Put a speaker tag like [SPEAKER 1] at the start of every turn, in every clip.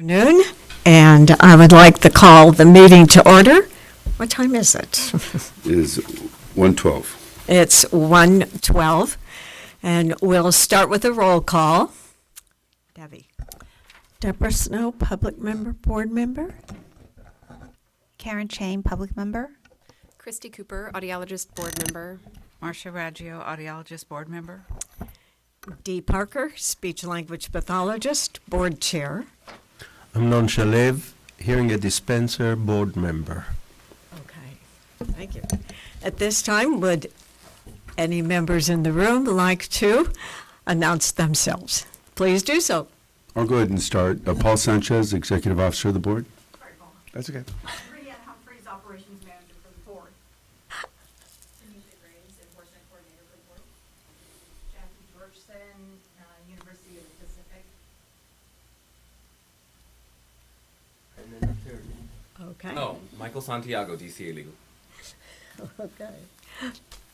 [SPEAKER 1] Afternoon, and I would like to call the meeting to order. What time is it?
[SPEAKER 2] Is 1:12.
[SPEAKER 1] It's 1:12, and we'll start with a roll call. Debbie.
[SPEAKER 3] Deborah Snow, public member, board member.
[SPEAKER 4] Karen Chain, public member.
[SPEAKER 5] Christy Cooper, audiologist board member.
[SPEAKER 6] Marcia Raggio, audiologist board member.
[SPEAKER 1] Dee Parker, speech language pathologist, board chair.
[SPEAKER 7] Amnon Shalev, hearing a dispenser board member.
[SPEAKER 1] Okay, thank you. At this time, would any members in the room like to announce themselves? Please do so.
[SPEAKER 2] I'll go ahead and start. Paul Sanchez, Executive Officer of the Board. That's okay.
[SPEAKER 8] Brianne Humphreys, Operations Manager for the Board. Denise Graves, Enforcement Coordinator for the Board. Jackie Georgeson, University of the Pacific.
[SPEAKER 1] Okay.
[SPEAKER 9] Oh, Michael Santiago, DCA Legal.
[SPEAKER 1] Okay.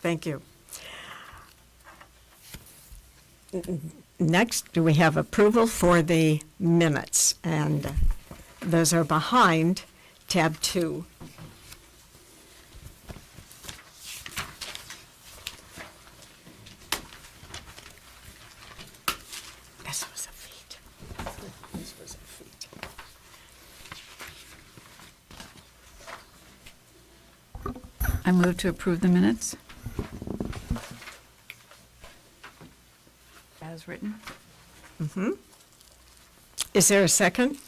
[SPEAKER 1] Thank you. Next, do we have approval for the minutes? And those are behind tab 2. This was a feat. This was a feat.
[SPEAKER 6] I move to approve the minutes as written.
[SPEAKER 1] Is there a second?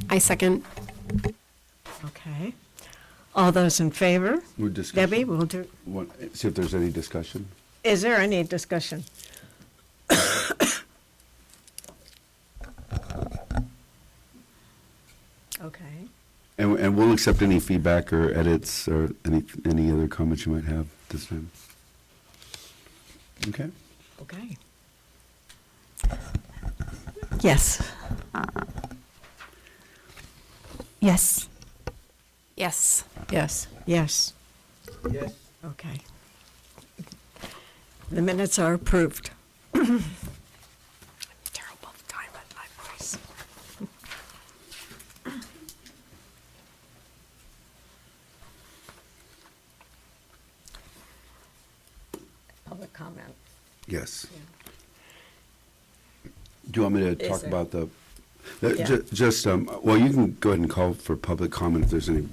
[SPEAKER 5] I second.
[SPEAKER 1] Okay. All those in favor?
[SPEAKER 2] Would discussion-
[SPEAKER 1] Debbie, we'll do.
[SPEAKER 2] See if there's any discussion.
[SPEAKER 1] Is there any discussion? Okay.
[SPEAKER 2] And we'll accept any feedback or edits or any other comments you might have this time. Okay.
[SPEAKER 1] Okay.
[SPEAKER 3] Yes.
[SPEAKER 4] Yes.
[SPEAKER 5] Yes.
[SPEAKER 3] Yes.
[SPEAKER 1] Yes.
[SPEAKER 7] Yes.
[SPEAKER 1] Okay. The minutes are approved. Terrible time at my voice. Public comment.
[SPEAKER 2] Yes. Do you want me to
[SPEAKER 1] Is
[SPEAKER 2] talk
[SPEAKER 1] there-
[SPEAKER 2] about the,
[SPEAKER 1] Yeah.
[SPEAKER 2] just, well, you can go ahead and call for public comment if there's any,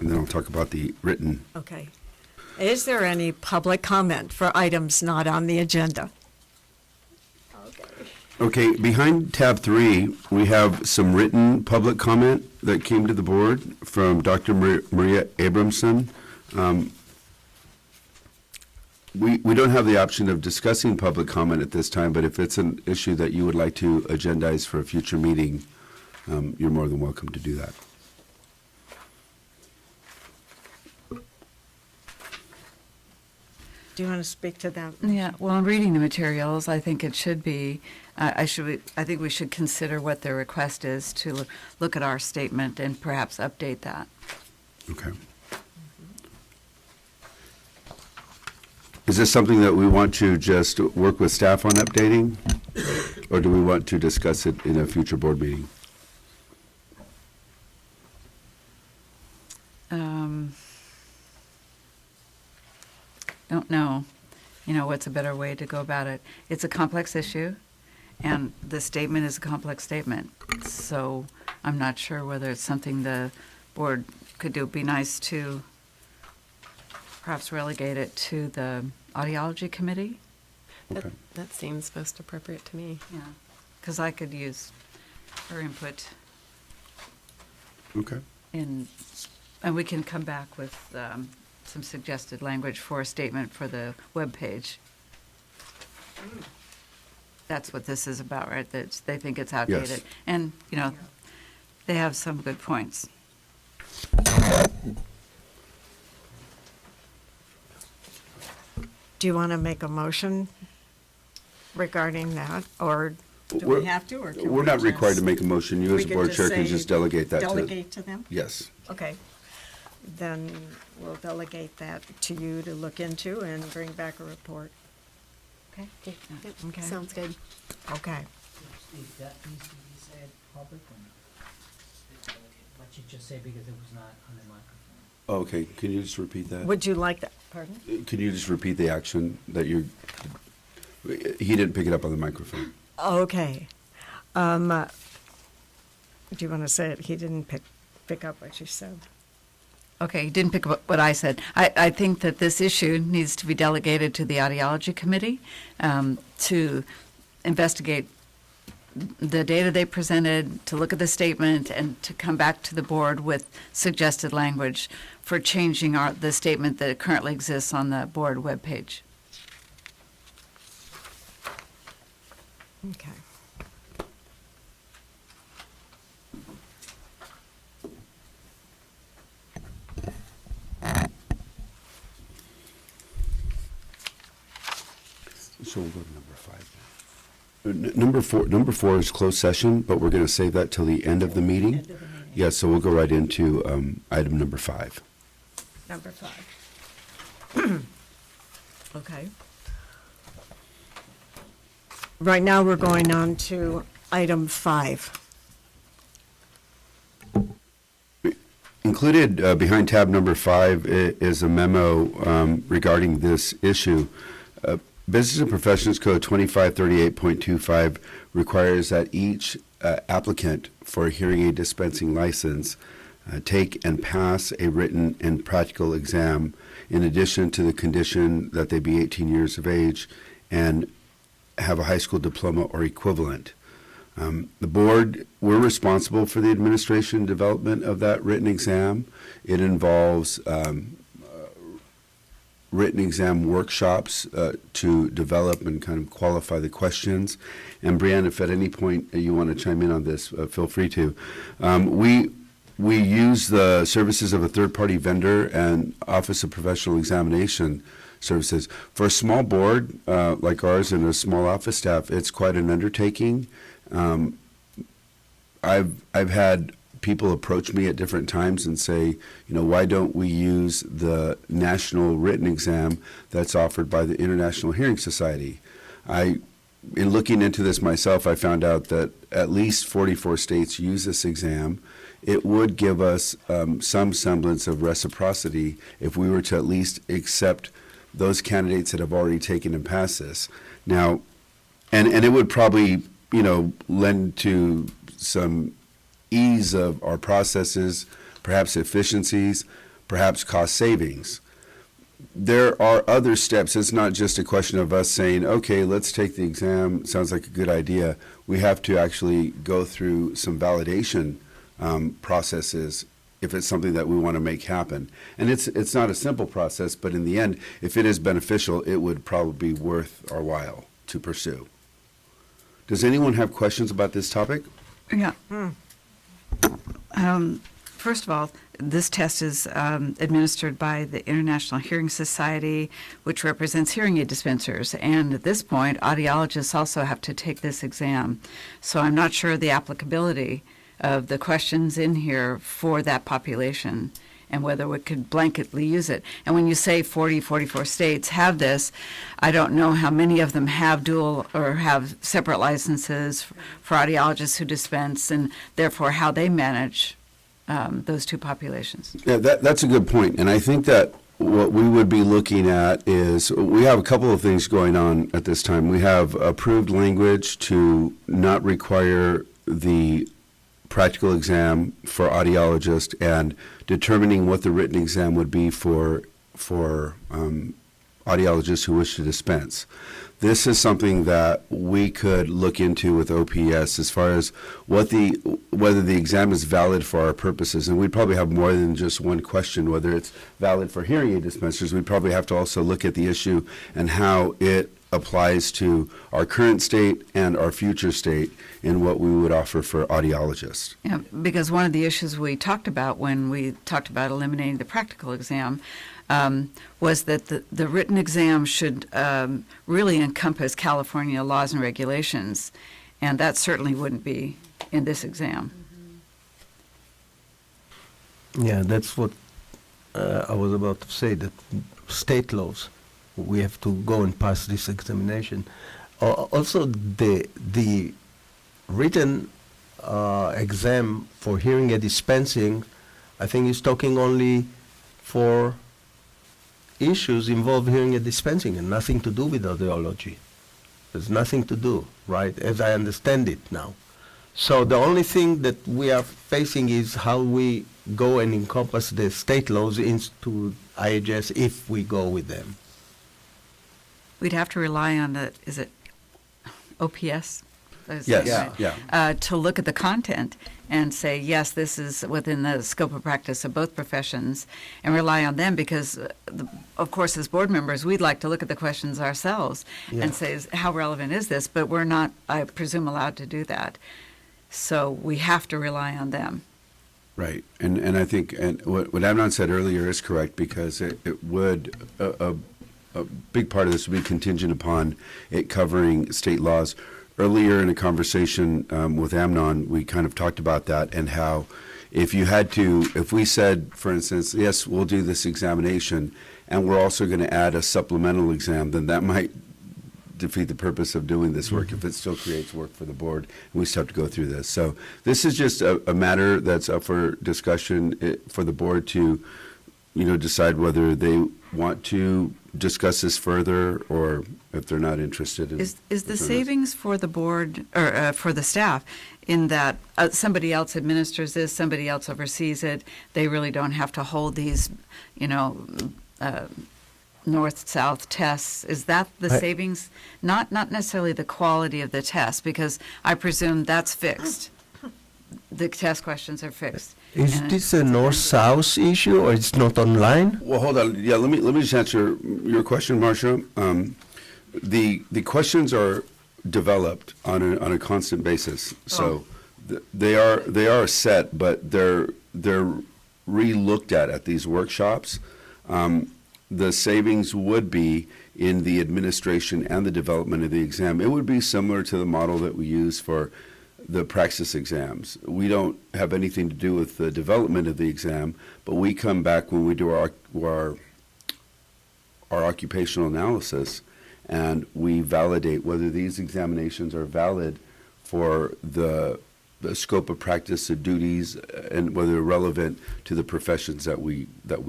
[SPEAKER 2] and then I'll talk about the written.
[SPEAKER 1] Okay. Is there any public comment for items not on the agenda?
[SPEAKER 2] Okay, behind tab 3, we have some written public comment that came to the board from Dr. Maria Abramson. We don't have the option of discussing public comment at this time, but if it's an issue that you would like to agendize for a future meeting, you're more than welcome to do that.
[SPEAKER 1] Do you want to speak to that?
[SPEAKER 6] Yeah, well, in reading the materials, I think it should be, I think we should consider what their request is to look at our statement and perhaps update that.
[SPEAKER 2] Okay. Is this something that we want to just work with staff on updating? Or do we want to discuss it in a future board meeting?
[SPEAKER 6] Don't know, what's a better way to go about it. It's a complex issue, and the statement is a complex statement. So I'm not sure whether it's something the board could do. It'd be nice to perhaps relegate it to the audiology committee.
[SPEAKER 2] Okay.
[SPEAKER 5] That seems most appropriate to me.
[SPEAKER 6] Yeah, because I could use her input
[SPEAKER 2] Okay.
[SPEAKER 6] and we can come back with some suggested language for a statement for the webpage. That's what this is about, right? That they think it's outdated. And, they have some good points.
[SPEAKER 1] Do you want to make a motion regarding that, or do
[SPEAKER 2] We're-
[SPEAKER 1] we have to, or can we
[SPEAKER 2] We're not required to
[SPEAKER 1] just-
[SPEAKER 2] make a motion. You
[SPEAKER 1] we
[SPEAKER 2] as
[SPEAKER 1] could
[SPEAKER 2] board
[SPEAKER 1] just
[SPEAKER 2] chair can
[SPEAKER 1] say
[SPEAKER 2] just delegate that to.
[SPEAKER 1] Delegate to them?
[SPEAKER 2] Yes.
[SPEAKER 1] Okay. Then we'll delegate that to you to look into and bring back a report. Okay? Okay.
[SPEAKER 5] Sounds good.
[SPEAKER 1] Okay.
[SPEAKER 10] That needs to be said public or not? What you just said because it was not on the microphone.
[SPEAKER 2] Okay, can you just repeat that?
[SPEAKER 1] Would you like that? Pardon?
[SPEAKER 2] Could you just repeat the action that you're, he didn't pick it up on the microphone.
[SPEAKER 1] Okay. Do you want to say it? He didn't pick up what you said.
[SPEAKER 6] Okay, you didn't pick up what I said. I think that this issue needs to be delegated to the Audiology Committee to investigate the data they presented, to look at the statement, and to come back to the board with suggested language for changing the statement that currently exists on the board webpage.
[SPEAKER 1] Okay.
[SPEAKER 2] So we'll go to number 5 now. Number four is closed session, but we're going to save that till the end of the meeting.
[SPEAKER 3] End of the meeting.
[SPEAKER 2] Yeah, so we'll go right into item number 5.
[SPEAKER 1] Number 5. Okay. Right now, we're going on to item 5.
[SPEAKER 2] Included behind tab number 5 is a memo regarding this issue. Business and Professions Code 2538.25 requires that each applicant for a hearing aid dispensing license take and pass a written and practical exam, in addition to the condition that they be 18 years of age and have a high school diploma or equivalent. The board, we're responsible for the administration and development of that written exam. It involves written exam workshops to develop and kind of qualify the questions. And Brianne, if at any point you want to chime in on this, feel free to. We use the services of a third-party vendor and Office of Professional Examination services. For a small board like ours and a small office staff, it's quite an undertaking. I've had people approach me at different times and say, why don't we use the national written exam that's offered by the International Hearing Society? In looking into this myself, I found out that at least 44 states use this exam. It would give us some semblance of reciprocity if we were to at least accept those candidates that have already taken and passed this. Now, and it would probably, lend to some ease of our processes, perhaps efficiencies, perhaps cost savings. There are other steps. It's not just a question of us saying, okay, let's take the exam. Sounds like a good idea. We have to actually go through some validation processes if it's something that we want to make happen. And it's not a simple process, but in the end, if it is beneficial, it would probably be worth our while to pursue. Does anyone have questions about this topic?
[SPEAKER 6] Yeah. First of all, this test is administered by the International Hearing Society, which represents hearing aid dispensers. And at this point, audiologists also have to take this exam. So I'm not sure the applicability of the questions in here for that population and whether we could blanketly use it. And when you say 44 states have this, I don't know how many of them have dual or have separate licenses for audiologists who dispense, and therefore how they manage those two populations.
[SPEAKER 2] Yeah, that's a good point. And I think that what we would be looking at is we have a couple of things going on at this time. We have approved language to not require the practical exam for audiologists and determining what the written exam would be for audiologists who wish to dispense. This is something that we could look into with OPS as far as whether the exam is valid for our purposes. And we'd probably have more than just one question, whether it's valid for hearing aid dispensers. We'd probably have to also look at the issue and how it applies to our current state and our future state in what we would offer for audiologists.
[SPEAKER 6] Yeah, because one of the issues we talked about when we talked about eliminating the practical exam was that the written exam should really encompass California laws and regulations, and that certainly wouldn't be in this exam.
[SPEAKER 7] Yeah, that's what I was about to say, that state laws, we have to go and pass this examination. Also, the written exam for hearing aid dispensing, I think he's talking only for issues involved hearing aid dispensing and nothing to do with audiology. There's nothing to do, right, as I understand it now. So the only thing that we are facing is how we go and encompass the state laws into IHS if we go with them.
[SPEAKER 6] We'd have to rely on the, is it OPS? Is
[SPEAKER 2] Yes,
[SPEAKER 6] that right?
[SPEAKER 2] yeah.
[SPEAKER 6] To look at the content and say, yes, this is within the scope of practice of both professions, and rely on them because, of course, as board members, we'd like to look at the questions ourselves
[SPEAKER 7] Yeah.
[SPEAKER 6] and say, how relevant is this? But we're not, I presume, allowed to do that. So we have to rely on them.
[SPEAKER 2] Right, and I think, and what Amnon said earlier is correct, because it would, a big part of this would be contingent upon it covering state laws. Earlier in a conversation with Amnon, we kind of talked about that and how if we said, for instance, yes, we'll do this examination, and we're also going to add a supplemental exam, then that might defeat the purpose of doing this work if it still creates work for the board, and we still have to go through this. So this is just a matter that's up for discussion for the board to, decide whether they want to discuss this further or if they're not interested in.
[SPEAKER 6] Is the savings for the board, or for the staff, in that somebody else administers this, somebody else oversees it, they really don't have to hold these, north-south tests? Is that the savings? Not necessarily the quality of the test, because I presume that's fixed. The test questions are fixed.
[SPEAKER 7] Is
[SPEAKER 6] And
[SPEAKER 7] this a north-south issue or it's not online?
[SPEAKER 2] Well, hold on. Yeah, let me just answer your question, Marcia. The questions are developed on a constant basis, so they are set, but they're re-looked at these workshops. The savings would be in the administration and the development of the exam. It would be similar to the model that we use for the praxis exams. We don't have anything to do with the development of the exam, but we come back when we do our occupational analysis, and we validate whether these examinations are valid for the scope of practice, the duties, and whether they're relevant to the professions that we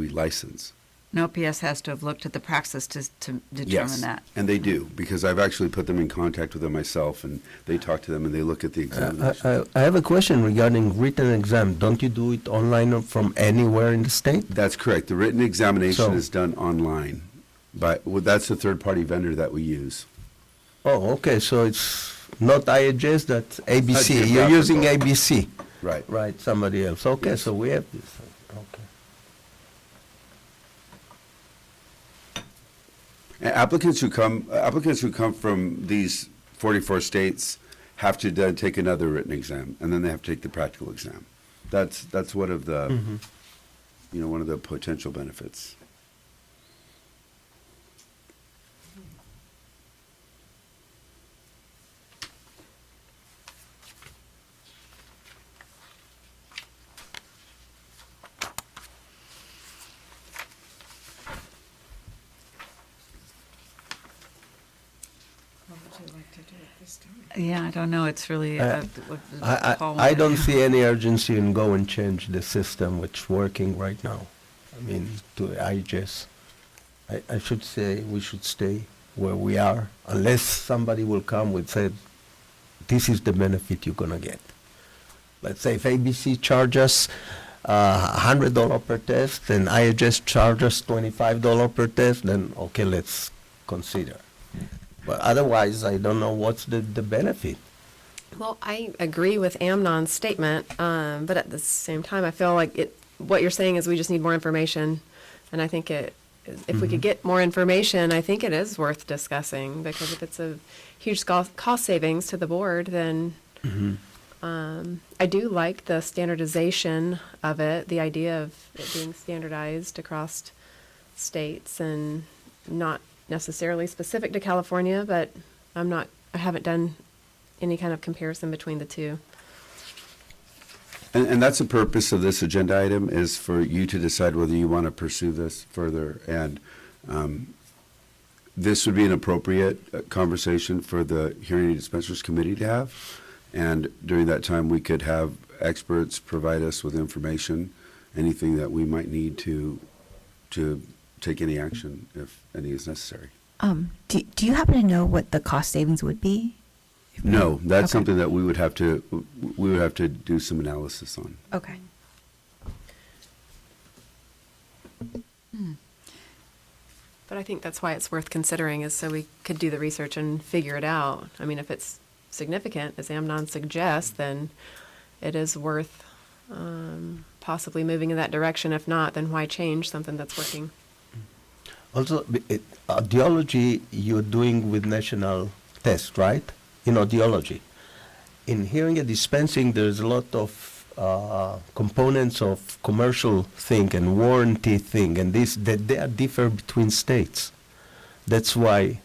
[SPEAKER 2] license.
[SPEAKER 6] an OPS has to have looked at the praxis to determine
[SPEAKER 2] Yes,
[SPEAKER 6] that.
[SPEAKER 2] and they do, because I've actually put them in contact with them myself, and they talk to them and they look at the examination.
[SPEAKER 7] I have a question regarding written exam. Don't you do it online or from anywhere in the state?
[SPEAKER 2] That's correct. The written examination
[SPEAKER 7] So-
[SPEAKER 2] is done online, but that's the third-party vendor that we use.
[SPEAKER 7] Oh, okay, so it's not IHS, that's ABC. You're
[SPEAKER 2] geographical.
[SPEAKER 7] using ABC,
[SPEAKER 2] Right.
[SPEAKER 7] right, somebody else. Okay,
[SPEAKER 2] Yes.
[SPEAKER 7] so we have this, okay.
[SPEAKER 2] And applicants who come from these 44 states have to then take another written exam, and then they have to take the practical exam. That's one of the, one of the potential benefits.
[SPEAKER 1] What would you like to do at this time?
[SPEAKER 6] Yeah, I don't know, it's really.
[SPEAKER 7] I don't see any urgency in go and change the system which is working right now. I mean, to IHS. I should say we should stay where we are unless somebody will come with say, this is the benefit you're gonna get. Let's say if ABC charges $100 per test and IHS charges $25 per test, then okay, let's consider. But otherwise, I don't know what's the benefit.
[SPEAKER 5] Well, I agree with Amnon's statement, but at the same time, I feel like what you're saying is we just need more information. And I think if we could get more information, I think it is worth discussing, because if it's a huge cost savings to the board, then I do like the standardization of it, the idea of it being standardized across states and not necessarily specific to California, but I haven't done any kind of comparison between the two.
[SPEAKER 2] And that's the purpose of this agenda item, is for you to decide whether you want to pursue this further. And this would be an appropriate conversation for the Hearing Aid Dispensers Committee to have, And during that time, we could have experts provide us with information, anything that we might need to take any action if any is necessary.
[SPEAKER 4] Do you happen to know what the cost savings would be?
[SPEAKER 2] No, that's
[SPEAKER 4] Okay.
[SPEAKER 2] something that we would have to do some analysis on.
[SPEAKER 4] Okay.
[SPEAKER 5] But I think that's why it's worth considering, is so we could do the research and figure it out. I mean, if it's significant, as Amnon suggests, then it is worth possibly moving in that direction. If not, then why change something that's working?
[SPEAKER 7] Also, audiology you're doing with national test, right? In audiology. In hearing and dispensing, there's a lot of components of commercial thing and warranty thing, and that they are differ between states. That's why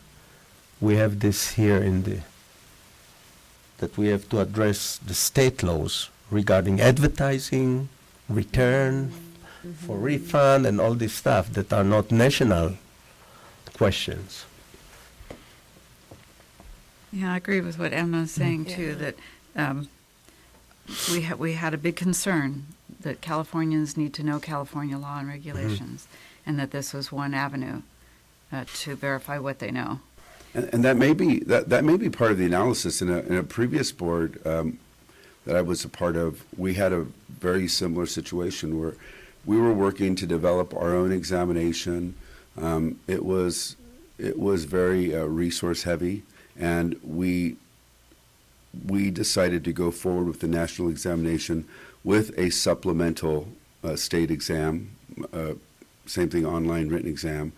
[SPEAKER 7] we have this here that we have to address the state laws regarding advertising, return, for refund, and all this stuff that are not national questions.
[SPEAKER 6] Yeah, I agree with what Amnon's saying too, that we had a big concern that Californians need to know California law and regulations, and that this was one avenue to verify what they know.
[SPEAKER 2] And that may be part of the analysis. In a previous board that I was a part of, we had a very similar situation where we were working to develop our own examination. It was very resource heavy, and we decided to go forward with the national examination with a supplemental state exam, same thing, online written exam.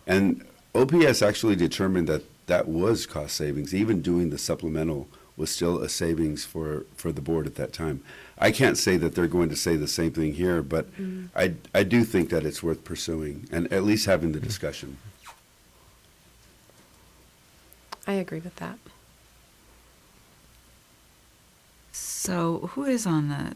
[SPEAKER 2] And OPS actually determined that was cost savings. Even doing the supplemental was still a savings for the board at that time. I can't say that they're going to say the same thing here, but I do think that it's worth pursuing and at least having the discussion.
[SPEAKER 5] I agree with that.
[SPEAKER 6] So who is on the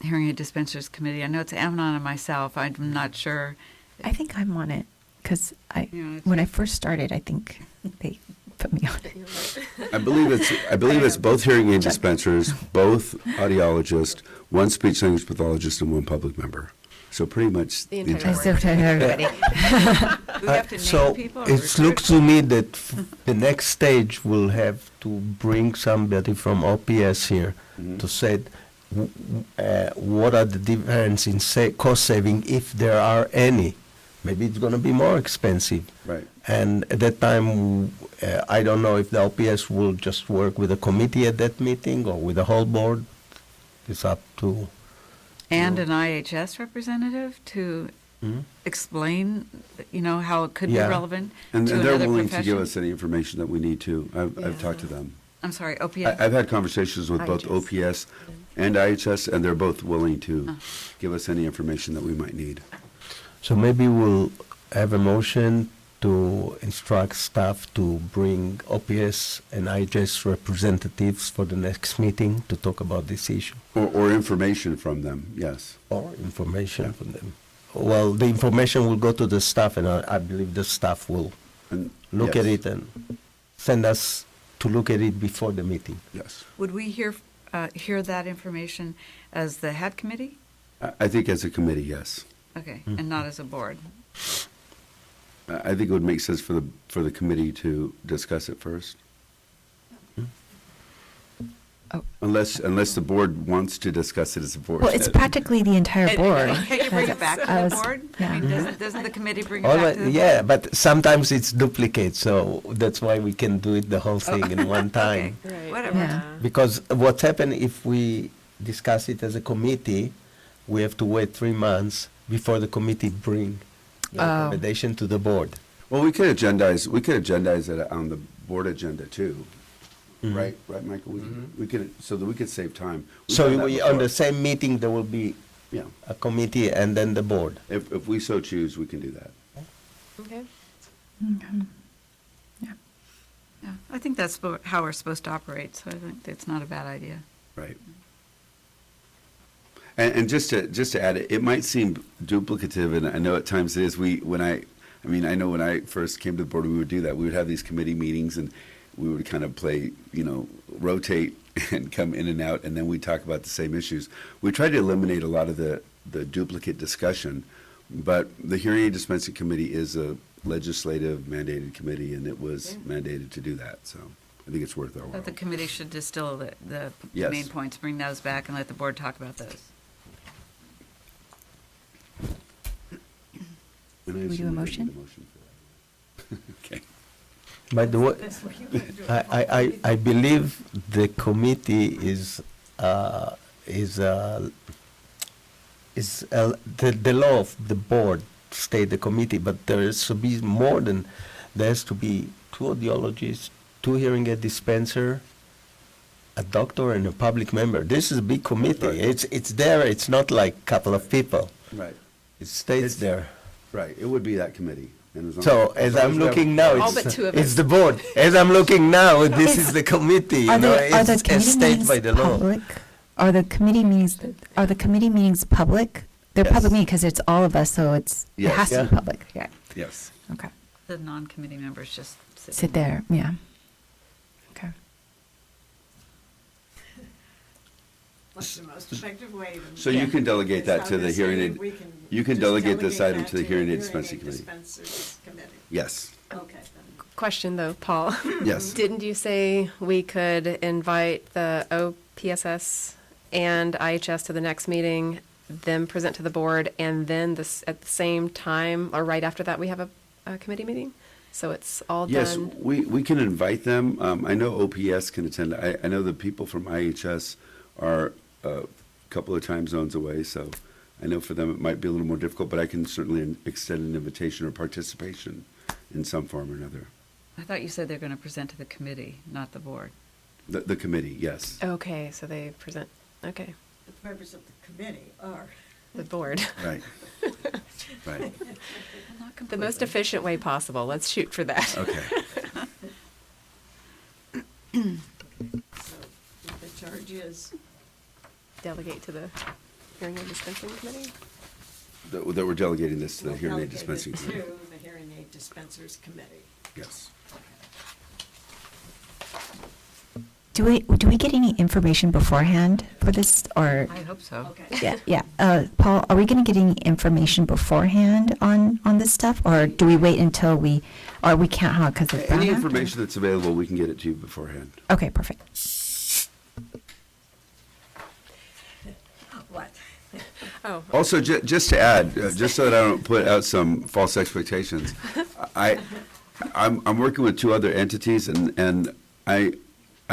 [SPEAKER 6] Hearing Aid Dispensers Committee? I know it's Amnon and myself. I'm not sure.
[SPEAKER 4] I think I'm on it because
[SPEAKER 6] Yeah,
[SPEAKER 4] when I first started, I think they put me on it.
[SPEAKER 2] I believe it's both hearing aid dispensers, both audiologists, one speech language pathologist, and one public member. So pretty much
[SPEAKER 5] The
[SPEAKER 2] the
[SPEAKER 5] entire
[SPEAKER 2] entire.
[SPEAKER 5] board.
[SPEAKER 4] Everybody.
[SPEAKER 6] Do we have to name
[SPEAKER 7] So
[SPEAKER 6] people? or
[SPEAKER 7] it
[SPEAKER 6] recruit?
[SPEAKER 7] looks to me that the next stage will have to bring somebody from OPS here
[SPEAKER 2] Mhm.
[SPEAKER 7] to say what are the difference in cost saving, if there are any. Maybe it's going to be more expensive.
[SPEAKER 2] Right.
[SPEAKER 7] And at that time, I don't know if the OPS will just work with a committee at that meeting or with the whole board. It's up to.
[SPEAKER 6] And an IHS representative to
[SPEAKER 7] Mhm.
[SPEAKER 6] explain, how it could be
[SPEAKER 7] Yeah.
[SPEAKER 6] relevant
[SPEAKER 2] And
[SPEAKER 6] to
[SPEAKER 2] they're
[SPEAKER 6] another
[SPEAKER 2] willing to give
[SPEAKER 6] profession.
[SPEAKER 2] us any information that we need to. I've talked to
[SPEAKER 5] Yeah.
[SPEAKER 2] them.
[SPEAKER 6] I'm sorry, OPS.
[SPEAKER 2] I've had conversations with both
[SPEAKER 5] IHS.
[SPEAKER 2] OPS and IHS, and they're both willing to
[SPEAKER 6] Oh.
[SPEAKER 2] give us any information that we might need.
[SPEAKER 7] So maybe we'll have a motion to instruct staff to bring OPS and IHS representatives for the next meeting to talk about this issue,
[SPEAKER 2] Or information from them, yes.
[SPEAKER 7] or information from them. Well, the information will go to the staff, and I believe the staff will
[SPEAKER 2] And
[SPEAKER 7] look
[SPEAKER 2] yes,
[SPEAKER 7] at it and send us to look at it before the meeting.
[SPEAKER 2] Yes.
[SPEAKER 6] Would we hear that information as the head committee?
[SPEAKER 2] I think as a committee, yes.
[SPEAKER 6] Okay, and not as a board?
[SPEAKER 2] I think it would make sense for the committee to discuss it first.
[SPEAKER 4] Oh.
[SPEAKER 2] Unless the board wants to discuss it as a board.
[SPEAKER 4] Well, it's practically the entire board.
[SPEAKER 6] Can't you bring it back to
[SPEAKER 4] I
[SPEAKER 6] the
[SPEAKER 4] was-
[SPEAKER 6] board?
[SPEAKER 4] yeah.
[SPEAKER 6] I mean, doesn't the committee bring it
[SPEAKER 7] All
[SPEAKER 6] back
[SPEAKER 7] right,
[SPEAKER 6] to the board?
[SPEAKER 7] yeah, but sometimes it's duplicate, so that's why we can do it the whole thing in one time.
[SPEAKER 5] Right.
[SPEAKER 6] Whatever.
[SPEAKER 4] Yeah.
[SPEAKER 7] Because what's happened if we discuss it as a committee, we have to wait 3 months before the committee bring the
[SPEAKER 4] Oh.
[SPEAKER 7] recommendation to the board.
[SPEAKER 2] Well, we could agendize it on the board agenda too,
[SPEAKER 7] Mhm.
[SPEAKER 2] right, Michael? We could, so that we could save time. We've
[SPEAKER 7] So
[SPEAKER 2] done that
[SPEAKER 7] on the
[SPEAKER 2] before.
[SPEAKER 7] same meeting, there will be
[SPEAKER 2] Yeah,
[SPEAKER 7] a committee and then the board.
[SPEAKER 2] if we so choose, we can do that.
[SPEAKER 5] Okay.
[SPEAKER 6] Yeah, I think that's how we're supposed to operate, so I think it's not a bad idea.
[SPEAKER 2] Right. And just to add, it might seem duplicative, and I know at times it is. I know when I first came to the board, we would do that. We would have these committee meetings, and we would kind of play, rotate and come in and out, and then we talk about the same issues. We tried to eliminate a lot of the duplicate discussion, but the Hearing Aid Dispensing Committee is a legislative mandated committee, and it was mandated to do that, so I think it's worth our while.
[SPEAKER 6] But the committee should distill the
[SPEAKER 2] Yes.
[SPEAKER 6] main points, bring those back, and let the board talk about those.
[SPEAKER 2] And I
[SPEAKER 4] we do
[SPEAKER 2] assume
[SPEAKER 4] a
[SPEAKER 2] we're gonna
[SPEAKER 4] motion?
[SPEAKER 2] need a motion for that. Okay.
[SPEAKER 7] By the way, I believe the committee is the law of the board state the committee, but there is to be more than, there has to be 2 audiologists, 2 hearing aid dispenser, a doctor and a public member. This is a big committee.
[SPEAKER 2] Right.
[SPEAKER 7] It's there. It's not like a couple of people.
[SPEAKER 2] Right,
[SPEAKER 7] It stays
[SPEAKER 2] It's-
[SPEAKER 7] there.
[SPEAKER 2] right, it would be that committee. And
[SPEAKER 7] So as
[SPEAKER 2] long
[SPEAKER 7] I'm
[SPEAKER 2] we have-
[SPEAKER 7] looking now,
[SPEAKER 5] All but 2 of
[SPEAKER 7] it's
[SPEAKER 5] us.
[SPEAKER 7] the board. As I'm looking now, this is the committee.
[SPEAKER 4] Are the
[SPEAKER 7] It's
[SPEAKER 4] committee
[SPEAKER 7] stated
[SPEAKER 4] meetings
[SPEAKER 7] by the law.
[SPEAKER 4] public? Are the committee meetings public? They're
[SPEAKER 2] Yes.
[SPEAKER 4] public meetings because it's all of us, so it
[SPEAKER 2] Yes.
[SPEAKER 4] has to
[SPEAKER 7] Yeah.
[SPEAKER 4] be public. Yeah.
[SPEAKER 2] Yes.
[SPEAKER 4] Okay.
[SPEAKER 6] The non-committee members just sit.
[SPEAKER 4] Sit there. Yeah. Okay.
[SPEAKER 1] What's the most effective way to?
[SPEAKER 2] So you can delegate that to the hearing aid,
[SPEAKER 1] We can
[SPEAKER 2] you can
[SPEAKER 1] just
[SPEAKER 2] delegate this item
[SPEAKER 1] that
[SPEAKER 2] to the Hearing Aid
[SPEAKER 1] Hearing
[SPEAKER 2] Dispensing
[SPEAKER 1] Aid
[SPEAKER 2] Committee.
[SPEAKER 1] Dispensers Committee.
[SPEAKER 2] Yes,
[SPEAKER 1] Okay, then.
[SPEAKER 5] Question though, Paul.
[SPEAKER 2] yes.
[SPEAKER 5] Didn't you say we could invite the OPSS and IHS to the next meeting, then present to the board, and then this, at the same time, or right after that, we have a committee meeting? So it's all
[SPEAKER 2] Yes,
[SPEAKER 5] done?
[SPEAKER 2] we can invite them. I know OPS can attend. I know the people from IHS are a couple of time zones away, so I know for them it might be a little more difficult, but I can certainly extend an invitation or participation in some form or another.
[SPEAKER 6] I thought you said they're going to present to the committee, not the board.
[SPEAKER 2] The committee, yes.
[SPEAKER 5] Okay, so they present, okay,
[SPEAKER 1] The members of the committee are.
[SPEAKER 5] the board.
[SPEAKER 2] Right, right.
[SPEAKER 5] The most efficient way possible. Let's shoot for that.
[SPEAKER 2] Okay.
[SPEAKER 1] So the charge is,
[SPEAKER 5] Delegate to the hearing aid dispensing committee?
[SPEAKER 2] That we're delegating this to the
[SPEAKER 1] we'll
[SPEAKER 2] Hearing Aid
[SPEAKER 1] delegate it
[SPEAKER 2] Dispensing
[SPEAKER 1] to
[SPEAKER 2] Committee.
[SPEAKER 1] the Hearing Aid Dispensers Committee.
[SPEAKER 2] Yes.
[SPEAKER 4] Do we get any information beforehand for this, or?
[SPEAKER 6] I hope so.
[SPEAKER 1] Okay.
[SPEAKER 4] Yeah. Paul, are we going to get any information beforehand on this stuff, or do we wait until or we can't have because of
[SPEAKER 2] Any
[SPEAKER 4] Brown Act, or-
[SPEAKER 2] information that's available, we can get it to you beforehand.
[SPEAKER 4] Okay, perfect.
[SPEAKER 1] What?
[SPEAKER 5] Oh,
[SPEAKER 2] Also, just to add, just so that I don't put out some false expectations, I'm working with 2 other entities, and I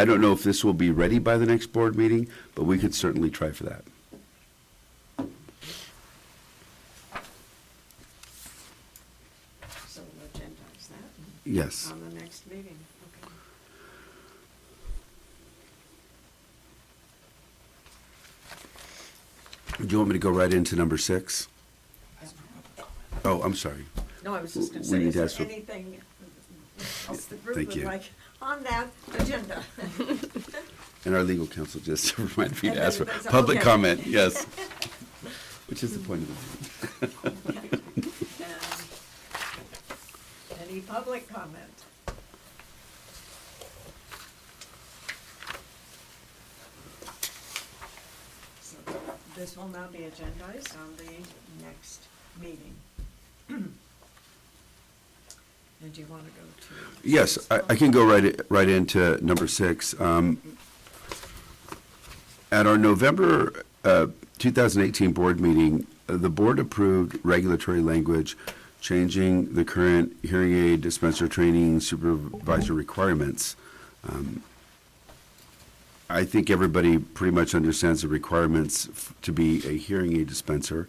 [SPEAKER 2] don't know if this will be ready by the next board meeting, but we could certainly try for that.
[SPEAKER 1] So we'll agendize that
[SPEAKER 2] Yes.
[SPEAKER 1] on the next meeting. Okay.
[SPEAKER 2] Do you want me to go right into number 6? Oh, I'm sorry.
[SPEAKER 1] No, I was just going to
[SPEAKER 2] We
[SPEAKER 1] say,
[SPEAKER 2] need
[SPEAKER 1] is
[SPEAKER 2] to
[SPEAKER 1] there
[SPEAKER 2] ask for-
[SPEAKER 1] anything else the group
[SPEAKER 2] Thank
[SPEAKER 1] would
[SPEAKER 2] you.
[SPEAKER 1] like on that agenda?
[SPEAKER 2] And our legal counsel just reminded me
[SPEAKER 1] And
[SPEAKER 2] to ask for
[SPEAKER 1] everybody's-
[SPEAKER 2] public
[SPEAKER 1] okay.
[SPEAKER 2] comment, yes. Which is the point of the meeting.
[SPEAKER 1] Any public comment? So this will now be agendized on the next meeting. And do you want to go to?
[SPEAKER 2] Yes, I can go right into number 6. At our November 2018 board meeting, the board approved regulatory language changing the current hearing aid dispenser training supervisor requirements. I think everybody pretty much understands the requirements to be a hearing aid dispenser.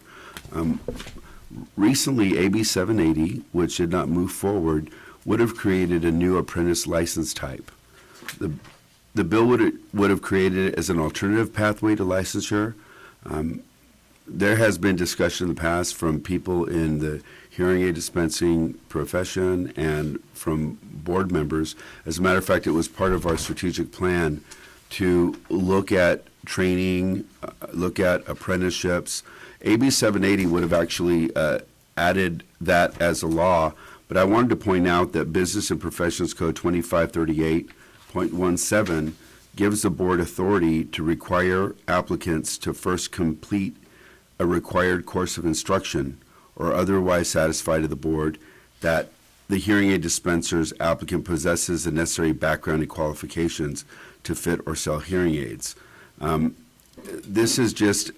[SPEAKER 2] Recently, AB 780, which did not move forward, would have created a new apprentice license type. The bill would have created it as an alternative pathway to licensure. There has been discussion in the past from people in the hearing aid dispensing profession and from board members. As a matter of fact, it was part of our strategic plan to look at training, look at apprenticeships. AB 780 would have actually added that as a law, but I wanted to point out that Business and Professions Code 2538 .17 gives the board authority to require applicants to first complete a required course of instruction or otherwise satisfy to the board that the hearing aid dispenser's applicant possesses the necessary background and qualifications to fit or sell hearing aids. This is just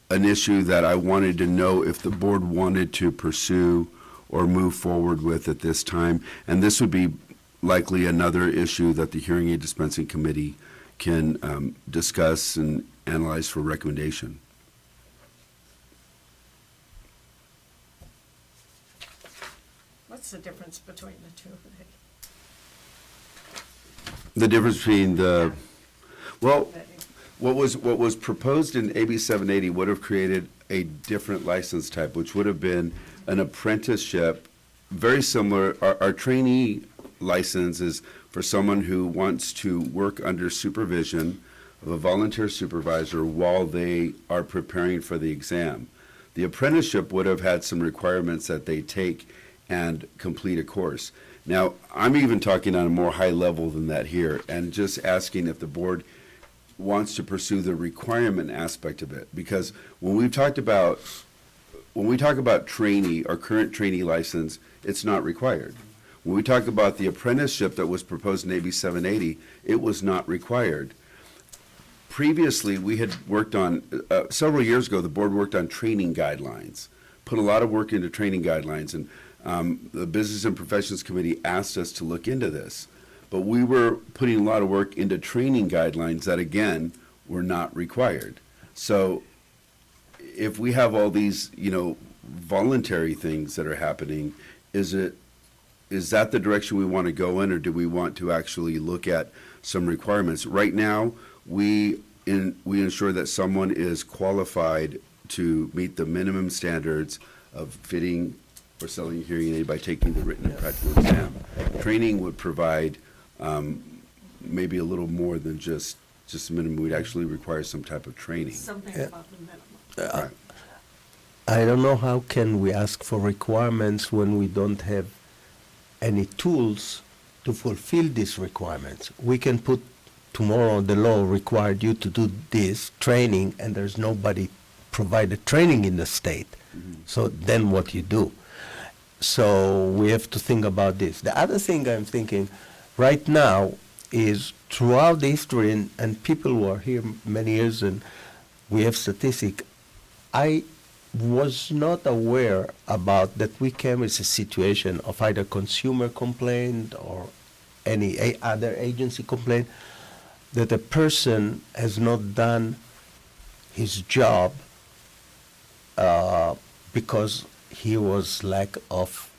[SPEAKER 2] an issue that I wanted to know if the board wanted to pursue or move forward with at this time. And this would be likely another issue that the Hearing Aid Dispensing Committee can discuss and analyze for recommendation.
[SPEAKER 1] What's the difference between the two?
[SPEAKER 2] The difference between the, well, what was proposed in AB 780 would have created a different license type, which would have been an apprenticeship, very similar. Our trainee license is for someone who wants to work under supervision of a volunteer supervisor while they are preparing for the exam. The apprenticeship would have had some requirements that they take and complete a course. Now, I'm even talking on a more high level than that here, and just asking if the board wants to pursue the requirement aspect of it. Because when we talk about trainee, our current trainee license, it's not required. When we talk about the apprenticeship that was proposed in AB 780, it was not required. Previously, we had worked on, several years ago, the board worked on training guidelines, put a lot of work into training guidelines, and the Business and Professions Committee asked us to look into this. But we were putting a lot of work into training guidelines that, again, were not required. So if we have all these, voluntary things that are happening, is that the direction we want to go in, or do we want to actually look at some requirements? Right now, we ensure that someone is qualified to meet the minimum standards of fitting or selling a hearing aid by taking the written and practical exam. Training would provide maybe a little more than just minimum. We'd actually require some type of training.
[SPEAKER 1] Something about the minimum.
[SPEAKER 2] Right.
[SPEAKER 7] I don't know how can we ask for requirements when we don't have any tools to fulfill these requirements. We can put tomorrow the law required you to do this training, and there's nobody provided training in the state.
[SPEAKER 2] Mm-hmm.
[SPEAKER 7] So then what you do? So we have to think about this. The other thing I'm thinking right now is throughout the history, and people who are here many years, and we have statistics, I was not aware about that we came as a situation of either consumer complaint or any other agency complaint that a person has not done his job because he was lack of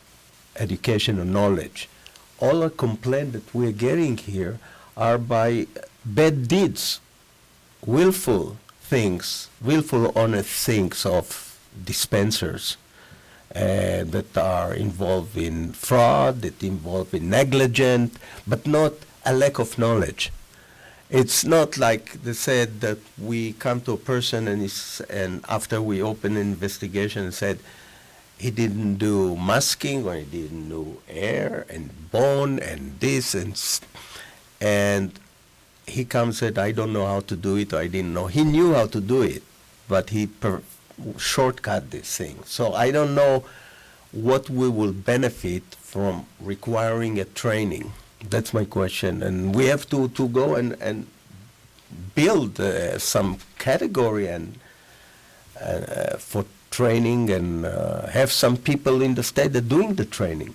[SPEAKER 7] education or knowledge. All the complaints that we're getting here are by bad deeds, willful things, willful honest things of dispensers that are involved in fraud, that involved in negligent, but not a lack of knowledge. It's not like they said that we come to a person and after we open an investigation and said he didn't do masking or he didn't do air and bone and this and he comes and said, I don't know how to do it, or I didn't know. He knew how to do it, but he shortcut this thing. So I don't know what we will benefit from requiring a training. That's my question. And we have to go and build some category and for training and have some people in the state that are doing the training.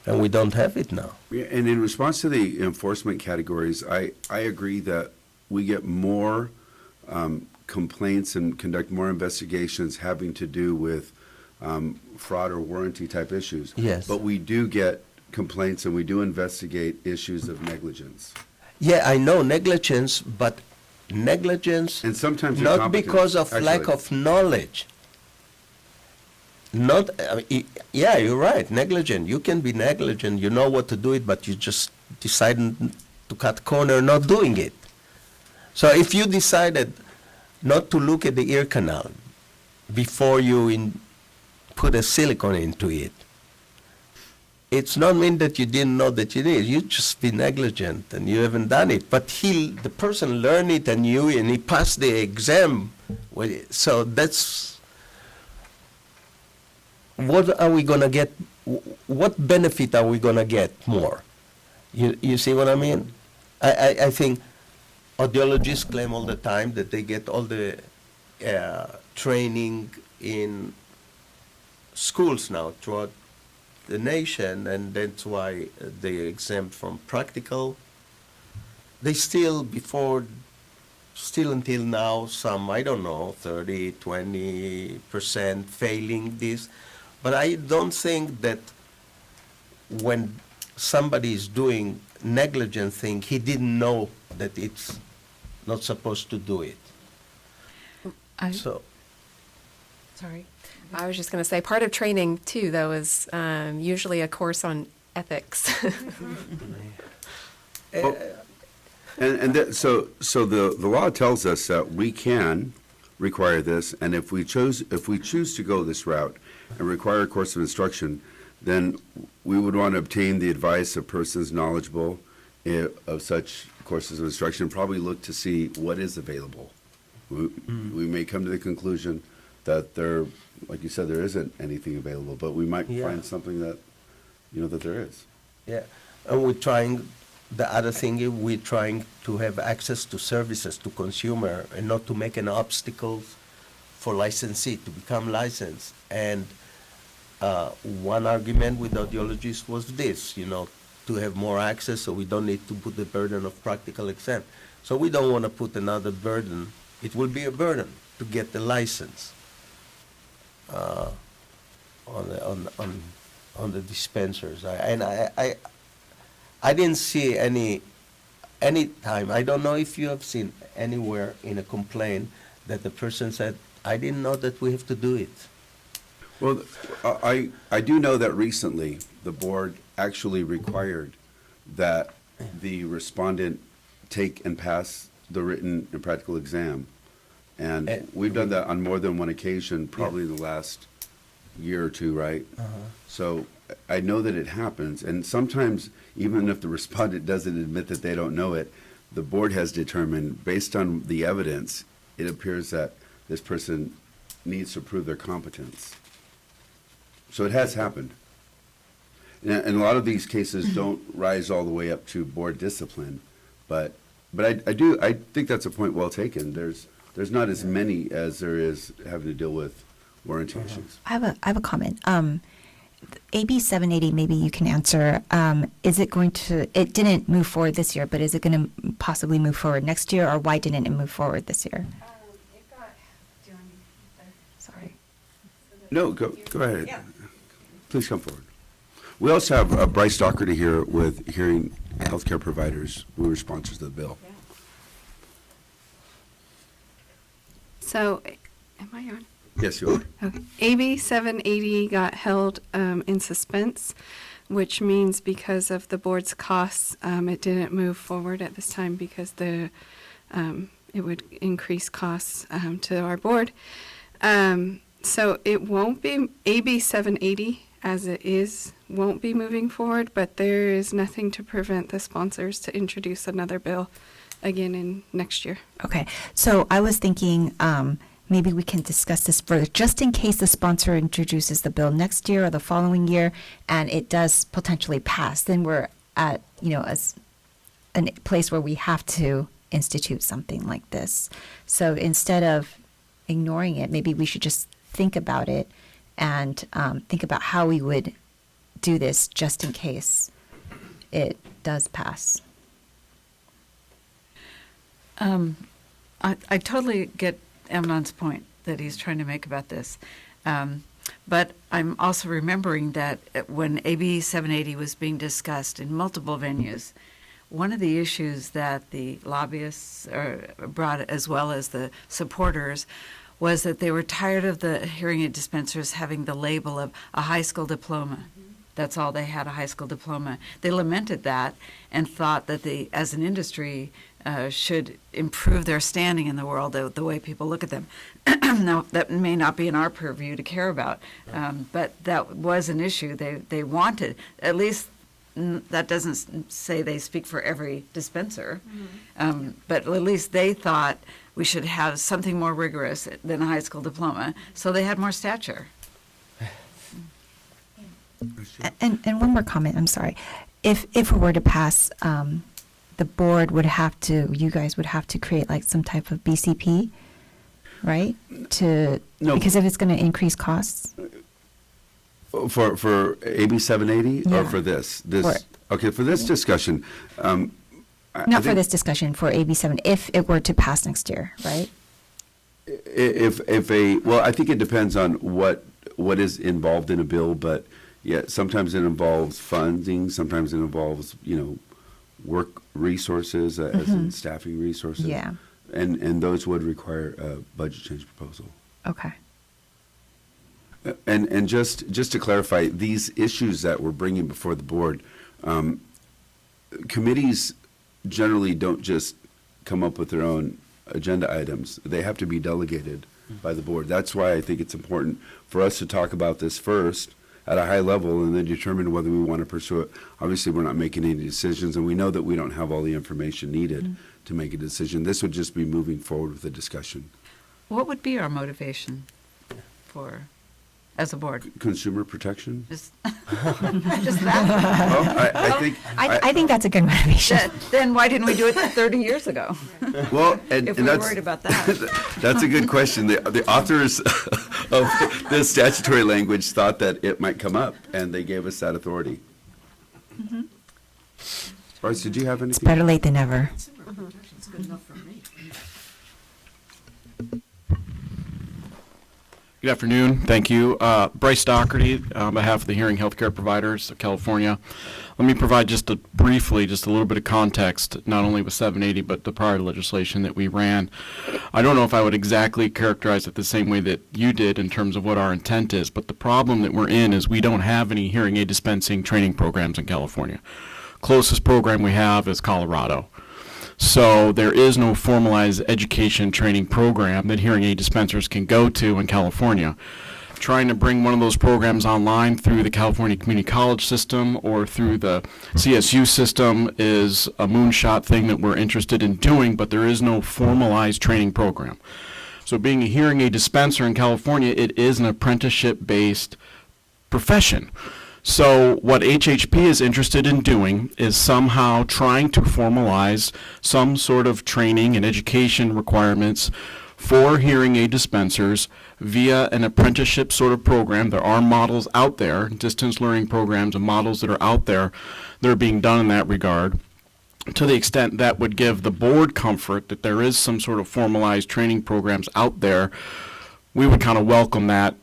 [SPEAKER 7] And we don't have it now.
[SPEAKER 2] Yeah, and in response to the enforcement categories, I agree that we get more complaints and conduct more investigations having to do with fraud or warranty type issues.
[SPEAKER 7] Yes.
[SPEAKER 2] But we do get complaints and we do investigate issues of negligence.
[SPEAKER 7] Yeah, I know negligence, but negligence
[SPEAKER 2] And sometimes
[SPEAKER 7] not
[SPEAKER 2] incompetence,
[SPEAKER 7] because of lack
[SPEAKER 2] actually.
[SPEAKER 7] of knowledge. Not, yeah, you're right, negligent. You can be negligent, you know what to do it, but you just decided to cut corner not doing it. So if you decided not to look at the ear canal before you put a silicone into it, it's not mean that you didn't know that you did. You just be negligent and you haven't done it. But the person learned it and he passed the exam. So that's, what are we gonna get? What benefit are we gonna get more? You see what I mean? I think audiologists claim all the time that they get all the training in schools now throughout the nation, and that's why they're exempt from practical. They still until now, some, I don't know, 30, 20% failing this. But I don't think that when somebody is doing negligent thing, he didn't know that it's not supposed to do it. So,
[SPEAKER 5] Sorry. I was just going to say, part of training too, though, is usually a course on ethics.
[SPEAKER 2] So the law tells us that we can require this, and if we choose to go this route and require a course of instruction, then we would want to obtain the advice of persons knowledgeable of such courses of instruction, and probably look to see what is available. We may come to the conclusion that there, like you said, there isn't anything available, but we might find something that, that there is.
[SPEAKER 7] yeah, and we're trying, the other thing is we're trying to have access to services to consumer and not to make an obstacle for licensee to become licensed. And one argument with audiologists was this, to have more access so we don't need to put the burden of practical exam. So we don't want to put another burden. It will be a burden to get the license on the dispensers. I didn't see any time. I don't know if you have seen anywhere in a complaint that the person said, I didn't know that we have to do it.
[SPEAKER 2] Well, I do know that recently the board actually required that the respondent take and pass the written and practical exam. And we've done that on more than one occasion, probably in the last year or two, right? So I know that it happens, and sometimes even if the respondent doesn't admit that they don't know it, the board has determined, based on the evidence, it appears that this person needs to prove their competence. So it has happened. And a lot of these cases don't rise all the way up to board discipline, but I think that's a point well taken. There's not as many as there is having to deal with warranty issues.
[SPEAKER 4] I have a comment. AB 780, maybe you can answer. Is it going to? It didn't move forward this year, but is it going to possibly move forward next year, or why didn't it move forward this year?
[SPEAKER 8] It got, do you want me there?
[SPEAKER 4] Sorry.
[SPEAKER 2] No, go ahead. Yeah. Please come forward. We also have Bryce Doherty here with Hearing Healthcare Providers. We were sponsors of the bill.
[SPEAKER 11] So, am I on?
[SPEAKER 2] Yes, you are.
[SPEAKER 11] Okay. AB 780 got held in suspense, which means because of the board's costs, it didn't move forward at this time because it would increase costs to our board. So it won't be, AB 780 as it is won't be moving forward, but there is nothing to prevent the sponsors to introduce another bill again in next year.
[SPEAKER 4] Okay, so I was thinking maybe we can discuss this further, just in case the sponsor introduces the bill next year or the following year, and it does potentially pass. Then we're at as a place where we have to institute something like this. So instead of ignoring it, maybe we should just think about it and think about how we would do this just in case it does pass.
[SPEAKER 6] I totally get Amnon's point that he's trying to make about this. But I'm also remembering that when AB 780 was being discussed in multiple venues, one of the issues that the lobbyists brought, as well as the supporters, was that they were tired of the hearing aid dispensers having the label of a high school diploma. That's all they had, a high school diploma. They lamented that and thought that as an industry, should improve their standing in the world, the way people look at them. Now, that may not be in our purview to care about, but that was an issue they wanted. At least that doesn't say they speak for every dispenser, but at least they thought we should have something more rigorous than a high school diploma, so they had more stature.
[SPEAKER 4] And one more comment, I'm sorry. If it were to pass, the board would have to, you guys would have to create like some type of BCP, right?
[SPEAKER 2] No.
[SPEAKER 4] Because if it's going to increase costs.
[SPEAKER 2] For AB 780
[SPEAKER 4] Yeah.
[SPEAKER 2] or for this?
[SPEAKER 4] For-
[SPEAKER 2] Okay, for this discussion. I
[SPEAKER 4] Not for
[SPEAKER 2] think
[SPEAKER 4] this discussion, for AB 7, if it were to pass next year, right?
[SPEAKER 2] Well, I think it depends on what is involved in a bill, but yeah, sometimes it involves funding, sometimes it involves, work resources, as in staffing resources.
[SPEAKER 4] Yeah.
[SPEAKER 2] And those would require a budget change proposal.
[SPEAKER 4] Okay.
[SPEAKER 2] And just to clarify, these issues that we're bringing before the board, committees generally don't just come up with their own agenda items. They have to be delegated by the board. That's why I think it's important for us to talk about this first at a high level and then determine whether we want to pursue it. Obviously, we're not making any decisions, and we know that we don't have all the information needed to make a decision. This would just be moving forward with the discussion.
[SPEAKER 6] What would be our motivation as a board?
[SPEAKER 2] Consumer protection?
[SPEAKER 6] Just that?
[SPEAKER 2] Well, I think.
[SPEAKER 4] I think that's a good motivation.
[SPEAKER 6] Then why didn't we do it 30 years ago?
[SPEAKER 2] Well, and
[SPEAKER 6] If
[SPEAKER 2] and
[SPEAKER 6] we were
[SPEAKER 2] that's.
[SPEAKER 6] worried about that.
[SPEAKER 2] That's a good question. The authors of the statutory language thought that it might come up, and they gave us that authority. Bryce, did you have anything?
[SPEAKER 4] It's better late than never.
[SPEAKER 1] It's good enough for me.
[SPEAKER 12] Good afternoon. Thank you. Bryce Doherty, on behalf of the Hearing Healthcare Providers of California. Let me provide just a little bit of context, not only with 780, but the prior legislation that we ran. I don't know if I would exactly characterize it the same way that you did in terms of what our intent is, but the problem that we're in is we don't have any hearing aid dispensing training programs in California. Closest program we have is Colorado. So there is no formalized education training program that hearing aid dispensers can go to in California. Trying to bring one of those programs online through the California Community College system or through the CSU system is a moonshot thing that we're interested in doing, but there is no formalized training program. So being a hearing aid dispenser in California, it is an apprenticeship-based profession. So what HHP is interested in doing is somehow trying to formalize some sort of training and education requirements for hearing aid dispensers via an apprenticeship sort of program. There are models out there, distance learning programs and models that are out there that are being done in that regard. To the extent that would give the board comfort that there is some sort of formalized training programs out there, we would kind of welcome that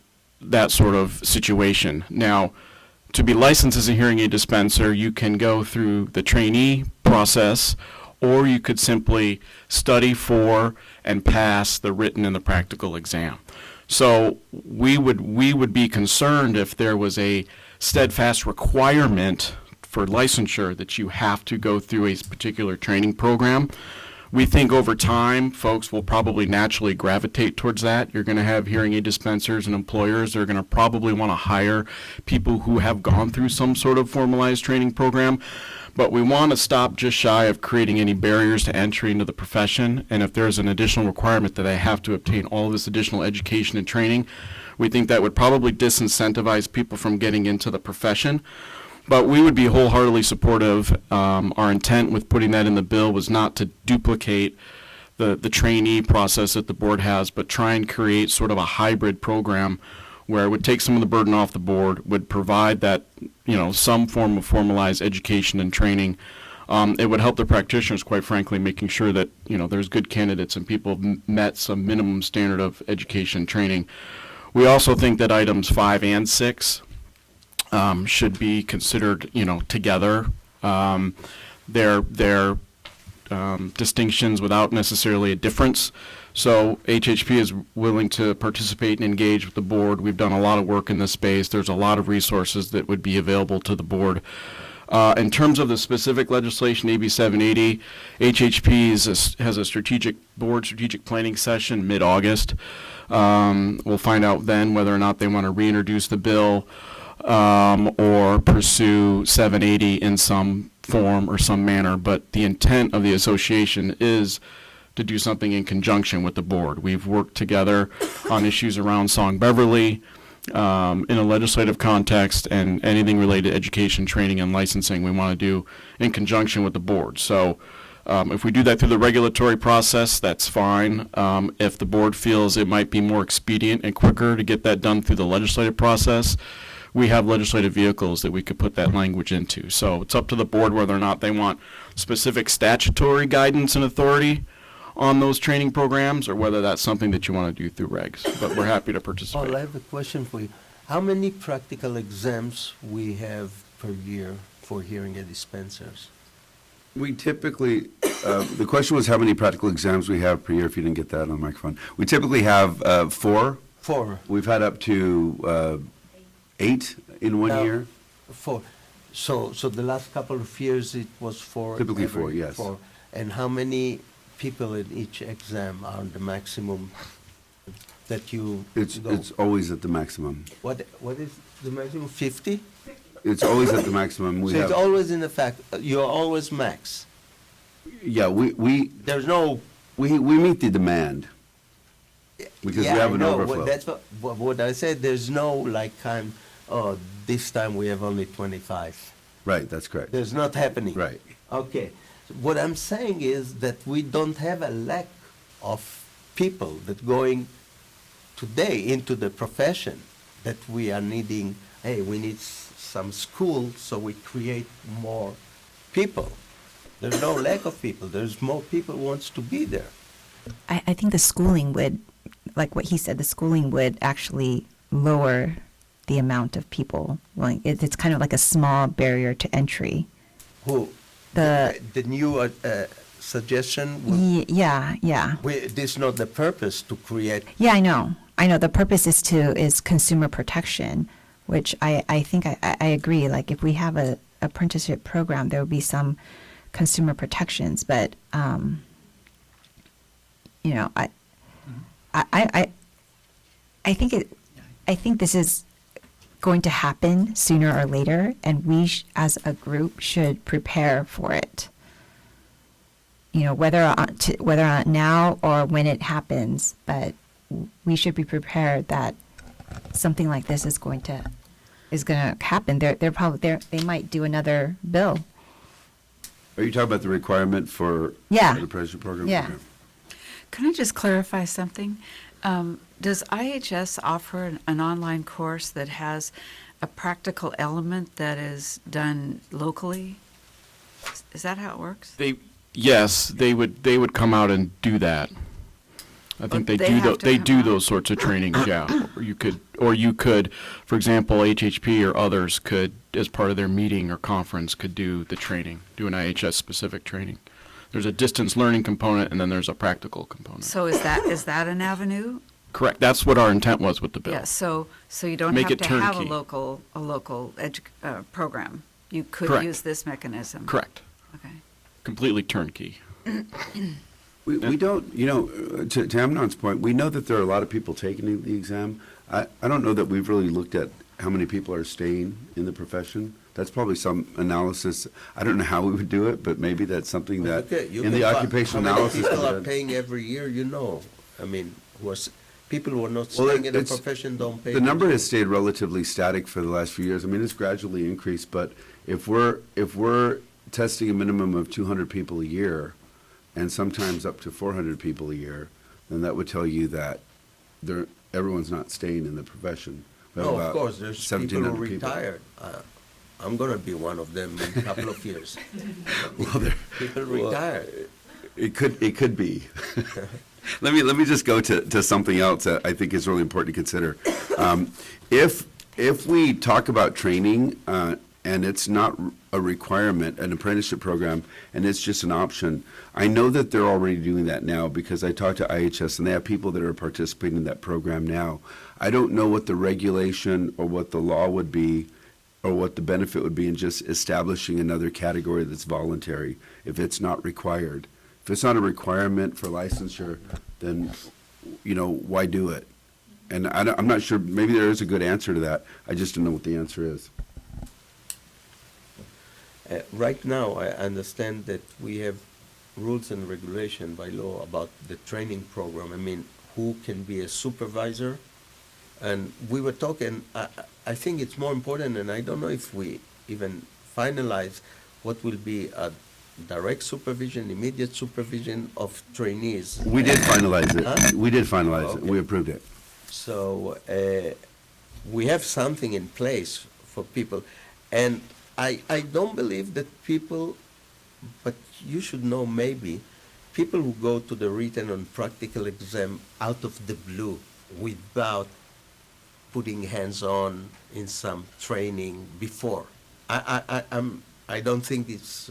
[SPEAKER 12] sort of situation. Now, to be licensed as a hearing aid dispenser, you can go through the trainee process, or you could simply study for and pass the written and the practical exam. So we would be concerned if there was a steadfast requirement for licensure that you have to go through a particular training program. We think over time, folks will probably naturally gravitate towards that. You're going to have hearing aid dispensers and employers that are going to probably want to hire people who have gone through some sort of formalized training program. But we want to stop just shy of creating any barriers to entry into the profession. And if there's an additional requirement that they have to obtain all this additional education and training, we think that would probably disincentivize people from getting into the profession. But we would be wholeheartedly supportive. Our intent with putting that in the bill was not to duplicate the trainee process that the board has, but try and create sort of a hybrid program where it would take some of the burden off the board, would provide that, some form of formalized education and training. It would help the practitioners, quite frankly, making sure that, there's good candidates and people have met some minimum standard of education and training. We also think that items 5 and 6 should be considered, together. They're distinctions without necessarily a difference. So HHP is willing to participate and engage with the board. We've done a lot of work in this space. There's a lot of resources that would be available to the board In terms of the specific legislation, AB 780, HHP has a board strategic planning session mid-August. We'll find out then whether or not they want to reintroduce the bill or pursue 780 in some form or some manner. But the intent of the association is to do something in conjunction with the board. We've worked together on issues around Song Beverly, in a legislative context, and anything related to education, training, and licensing we want to do in conjunction with the board. So if we do that through the regulatory process, that's fine. If the board feels it might be more expedient and quicker to get that done through the legislative process, we have legislative vehicles that we could put that language into. So it's up to the board whether or not they want specific statutory guidance and authority on those training programs, or whether that's something that you want to do through regs. But we're happy to participate.
[SPEAKER 7] Paul, I have a question for you. How many practical exams we have per year for hearing aid dispensers?
[SPEAKER 2] We typically, the question was how many practical exams we have per year, if you didn't get that on the microphone. We typically have 4.
[SPEAKER 7] 4.
[SPEAKER 2] We've had up to 8 in one
[SPEAKER 7] Now,
[SPEAKER 2] year.
[SPEAKER 7] 4. So the last couple of years it was 4.
[SPEAKER 2] Typically
[SPEAKER 7] every
[SPEAKER 2] 4, yes.
[SPEAKER 7] 4. And how many people in each exam are the maximum that you go?
[SPEAKER 2] It's always at the maximum.
[SPEAKER 7] What is the maximum? 50?
[SPEAKER 2] It's always at the maximum. We
[SPEAKER 7] So it's
[SPEAKER 2] have,
[SPEAKER 7] always in the fact, you're always max.
[SPEAKER 2] yeah, we
[SPEAKER 7] There's no.
[SPEAKER 2] we meet the demand because
[SPEAKER 7] Yeah,
[SPEAKER 2] we have
[SPEAKER 7] I
[SPEAKER 2] an
[SPEAKER 7] know.
[SPEAKER 2] overflow.
[SPEAKER 7] That's what I said. There's no like time, oh, this time we have only 25.
[SPEAKER 2] Right, that's correct.
[SPEAKER 7] There's not happening.
[SPEAKER 2] Right.
[SPEAKER 7] Okay. What I'm saying is that we don't have a lack of people that going today into the profession, that we are needing, hey, we need some school, so we create more people. There's no lack of people. There's more people who wants to be there.
[SPEAKER 4] I think the schooling would, like what he said, the schooling would actually lower the amount of people. Well, it's kind of like a small barrier to entry.
[SPEAKER 7] Who?
[SPEAKER 4] The
[SPEAKER 7] new suggestion? Will,
[SPEAKER 4] yeah.
[SPEAKER 7] this is not the purpose to create.
[SPEAKER 4] Yeah, I know. The purpose is consumer protection, which I think I agree. Like if we have a apprenticeship program, there would be some consumer protections, but I think this is going to happen sooner or later, and we as a group should prepare for it. Whether or not now or when it happens, but we should be prepared that something like this is going to happen. They might do another bill.
[SPEAKER 2] Are you talking about the requirement for
[SPEAKER 4] Yeah.
[SPEAKER 2] the apprenticeship program?
[SPEAKER 4] Yeah.
[SPEAKER 2] Okay.
[SPEAKER 6] Can I just clarify something? Does IHS offer an online course that has a practical element that is done locally? Is that how it works?
[SPEAKER 12] Yes, they would come out and do that. I think
[SPEAKER 6] But
[SPEAKER 12] they
[SPEAKER 6] they
[SPEAKER 12] do
[SPEAKER 6] have to
[SPEAKER 12] they
[SPEAKER 6] come
[SPEAKER 12] do
[SPEAKER 6] out?
[SPEAKER 12] those sorts of trainings, yeah. Or you could, for example, HHP or others could, as part of their meeting or conference, could do the training, do an IHS specific training. There's a distance learning component, and then there's a practical component.
[SPEAKER 6] So is that an avenue?
[SPEAKER 12] Correct. That's what our intent was with the bill.
[SPEAKER 6] Yeah, so you don't
[SPEAKER 12] Make
[SPEAKER 6] have
[SPEAKER 12] it
[SPEAKER 6] to have a
[SPEAKER 12] turnkey.
[SPEAKER 6] local program. You could
[SPEAKER 12] Correct.
[SPEAKER 6] use this mechanism.
[SPEAKER 12] Correct.
[SPEAKER 6] Okay.
[SPEAKER 12] Completely turnkey.
[SPEAKER 2] We don't, to Amnon's point, we know that there are a lot of people taking the exam. I don't know that we've really looked at how many people are staying in the profession. That's probably some analysis. I don't know how we would do it, but maybe that's something that in the occupational analysis.
[SPEAKER 7] People are paying every year, I mean, people who are not staying in the profession don't pay.
[SPEAKER 2] The number has stayed relatively static for the last few years. I mean, it's gradually increased, but if we're testing a minimum of 200 people a year, and sometimes up to 400 people a year, then that would tell you that everyone's not staying in the profession. We have
[SPEAKER 7] No, of
[SPEAKER 2] about
[SPEAKER 7] course, there's people who
[SPEAKER 2] 1,700 people.
[SPEAKER 7] retired. I'm going to be one of them in a couple of years.
[SPEAKER 2] Well,
[SPEAKER 7] People retire.
[SPEAKER 2] It could be. Let me just go to something else that I think is really important to consider. If we talk about training and it's not a requirement, an apprenticeship program, and it's just an option, I know that they're already doing that now because I talked to IHS and they have people that are participating in that program now. I don't know what the regulation or what the law would be or what the benefit would be in just establishing another category that's voluntary if it's not required. If it's not a requirement for licensure, then, why do it? And I'm not sure, maybe there is a good answer to that. I just don't know what the answer is.
[SPEAKER 7] Right now, I understand that we have rules and regulation by law about the training program. I mean, who can be a supervisor? And we were talking, I think it's more important, and I don't know if we even finalize what will be a direct supervision, immediate supervision of trainees.
[SPEAKER 2] We did finalize it.
[SPEAKER 7] Huh?
[SPEAKER 2] We did finalize it.
[SPEAKER 7] Okay.
[SPEAKER 2] We approved it.
[SPEAKER 7] So we have something in place for people. And I don't believe that people, but you should know maybe, people who go to the written and practical exam out of the blue without putting hands-on in some training before. I don't think it's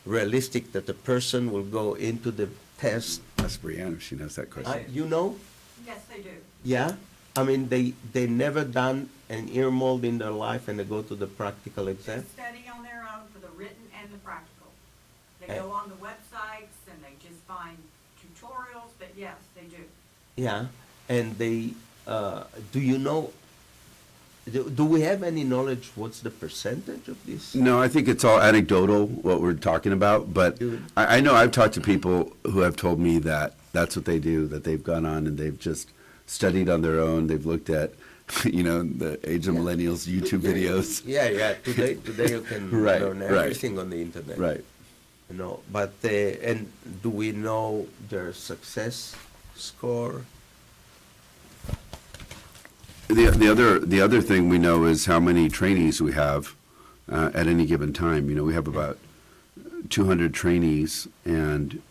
[SPEAKER 7] realistic that a person will go into the test.
[SPEAKER 2] Ask Brianna if she knows that question.
[SPEAKER 7] You know?
[SPEAKER 8] Yes, they do.
[SPEAKER 7] Yeah? I mean, they never done an ear mold in their life and they go to the practical
[SPEAKER 8] They
[SPEAKER 7] exam?
[SPEAKER 8] study on their own for the written and the practical. They
[SPEAKER 7] Eh.
[SPEAKER 8] go on the websites and they just find tutorials, but yes, they do.
[SPEAKER 7] Yeah, and they, do you know, do we have any knowledge what's the percentage of this?
[SPEAKER 2] No, I think it's all anecdotal, what we're talking about, but I know I've talked to people who have told me that that's what they do, that they've gone on and they've just studied on their own, they've looked at, the age of millennials YouTube videos.
[SPEAKER 7] Yeah, today you can
[SPEAKER 2] Right,
[SPEAKER 7] learn
[SPEAKER 2] right.
[SPEAKER 7] everything on the internet.
[SPEAKER 2] Right.
[SPEAKER 7] But, and do we know their success score?
[SPEAKER 2] The other thing we know is how many trainees we have at any given time. We have about 200 trainees, and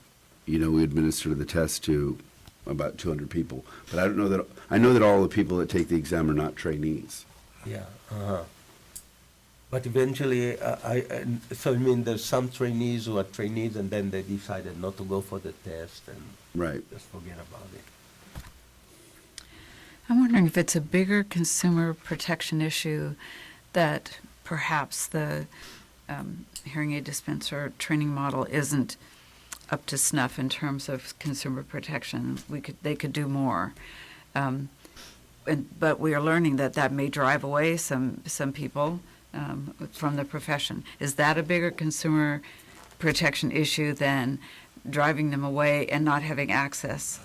[SPEAKER 2] we administer the test to about 200 people. But I know that all the people that take the exam are not trainees.
[SPEAKER 7] Yeah, But eventually, so I mean, there's some trainees who are trainees and then they decided not to go for the test and
[SPEAKER 2] Right.
[SPEAKER 7] just forget about it.
[SPEAKER 6] I'm wondering if it's a bigger consumer protection issue that perhaps the hearing aid dispenser training model isn't up to snuff in terms of consumer protection. They could do more. But we are learning that may drive away some people from the profession. Is that a bigger consumer protection issue than driving them away and not having access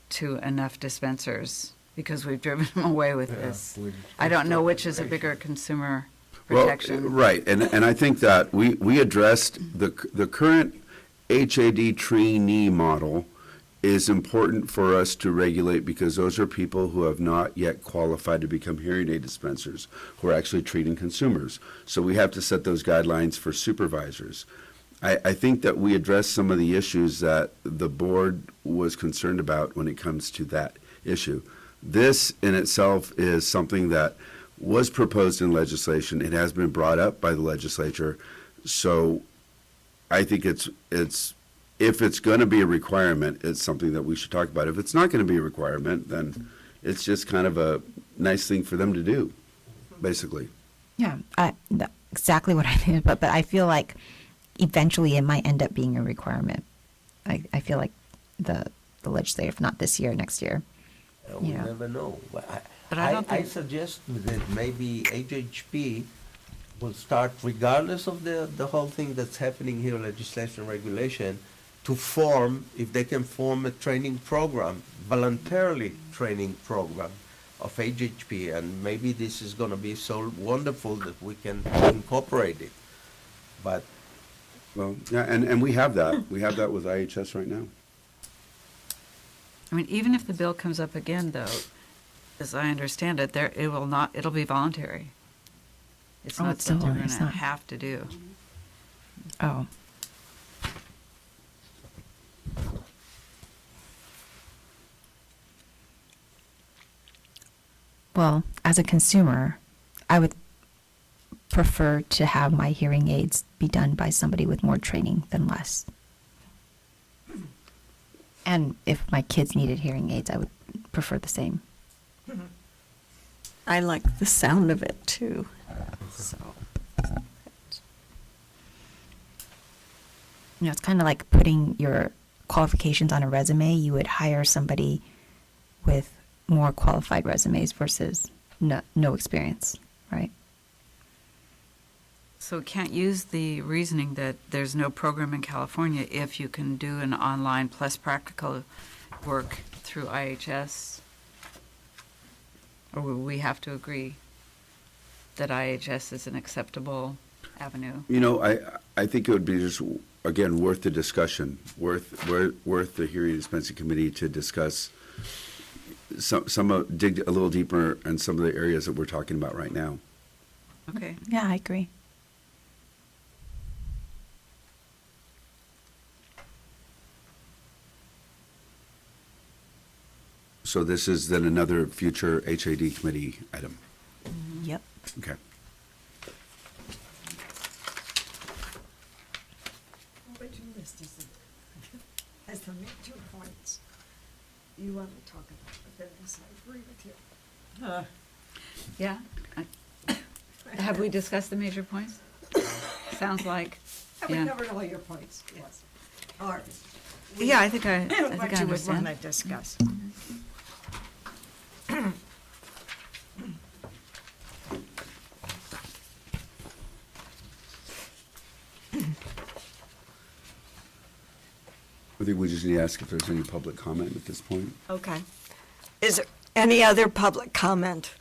[SPEAKER 6] to enough dispensers? Because we've driven them away with this. I don't know which is a bigger consumer protection.
[SPEAKER 2] Well, right, and I think that we addressed the current HAD trainee model is important for us to regulate because those are people who have not yet qualified to become hearing aid dispensers, who are actually treating consumers. So we have to set those guidelines for supervisors. I think that we addressed some of the issues that the board was concerned about when it comes to that issue. This in itself is something that was proposed in legislation. It has been brought up by the legislature. So I think it's if it's going to be a requirement, it's something that we should talk about. If it's not going to be a requirement, then it's just kind of a nice thing for them to do, basically.
[SPEAKER 4] Yeah, exactly what I think. But I feel like eventually it might end up being a requirement. I feel like the legislature, if not this year, next year.
[SPEAKER 7] We
[SPEAKER 4] Yeah.
[SPEAKER 7] never know.
[SPEAKER 6] But I don't
[SPEAKER 7] I
[SPEAKER 6] think-
[SPEAKER 7] suggest that maybe HHP will start, regardless of the whole thing that's happening here, legislation, regulation, to form, if they can form a training program, voluntarily training program of HHP, and maybe this is going to be so wonderful that we can incorporate it. But
[SPEAKER 2] Well, yeah, and we have that. We have that with IHS right now.
[SPEAKER 6] I mean, even if the bill comes up again, though, as I understand it, it'll be voluntary. It's
[SPEAKER 4] Oh,
[SPEAKER 6] not
[SPEAKER 4] it's still-
[SPEAKER 6] something we're
[SPEAKER 4] it's
[SPEAKER 6] going to
[SPEAKER 4] not-
[SPEAKER 6] have to do.
[SPEAKER 4] Oh. Well, as a consumer, I would prefer to have my hearing aids be done by somebody with more training than less. And if my kids needed hearing aids, I would prefer the same.
[SPEAKER 1] I like the sound of it too. So,
[SPEAKER 4] It's kind of like putting your qualifications on a resume. You would hire somebody with more qualified resumes versus no experience, right?
[SPEAKER 6] So we can't use the reasoning that there's no program in California if you can do an online plus practical work through IHS? Or will we have to agree that IHS is an acceptable avenue?
[SPEAKER 2] You know, I think it would be just, again, worth the discussion, worth the hearing dispensing committee to discuss dig a little deeper in some of the areas that we're talking about right now.
[SPEAKER 6] Okay.
[SPEAKER 4] Yeah, I agree.
[SPEAKER 2] So this is then another future HAD committee item.
[SPEAKER 4] Yep.
[SPEAKER 2] Okay.
[SPEAKER 1] what you missed is as the major points you want to talk about the business. I agree with you.
[SPEAKER 6] Yeah. Have we discussed the major points? Sounds like,
[SPEAKER 1] We
[SPEAKER 6] yeah.
[SPEAKER 1] covered all your points, yes. All right.
[SPEAKER 6] Yeah, I think I
[SPEAKER 1] What you would want
[SPEAKER 6] understand.
[SPEAKER 1] to discuss.
[SPEAKER 2] I think we just need to ask if there's any public comment at this point.
[SPEAKER 1] Okay. Is there any other public comment?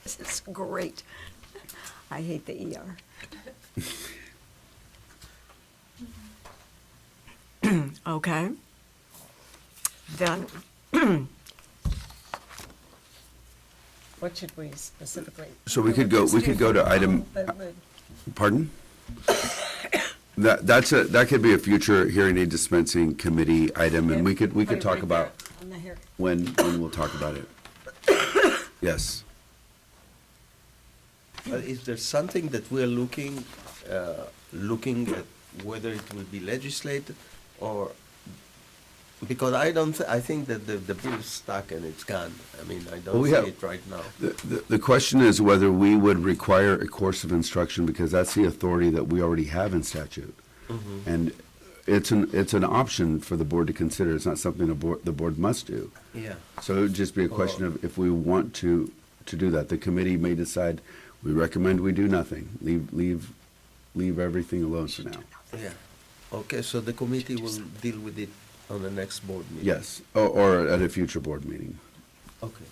[SPEAKER 1] This is great. I hate the ER. Okay. Then, what should we specifically?
[SPEAKER 2] So we could go to item, pardon? That could be a future hearing aid dispensing committee item, and we could talk about when we'll talk about it. Yes.
[SPEAKER 7] Is there something that we're looking at whether it will be legislated or, because I think that the bill's stuck and it's gone. I mean, I
[SPEAKER 2] Well,
[SPEAKER 7] don't
[SPEAKER 2] we
[SPEAKER 7] see
[SPEAKER 2] have-
[SPEAKER 7] it right now.
[SPEAKER 2] The question is whether we would require a course of instruction, because that's the authority that we already have in statute.
[SPEAKER 7] Mhm.
[SPEAKER 2] And it's an option for the board to consider. It's not something the board must do.
[SPEAKER 7] Yeah.
[SPEAKER 2] So it would just be a question of if we want to do that. The committee may decide, we recommend we do nothing. Leave everything alone for now.
[SPEAKER 7] Yeah. Okay, so the committee will deal with it on the next board meeting?
[SPEAKER 2] Yes, or at a future board meeting.
[SPEAKER 7] Okay.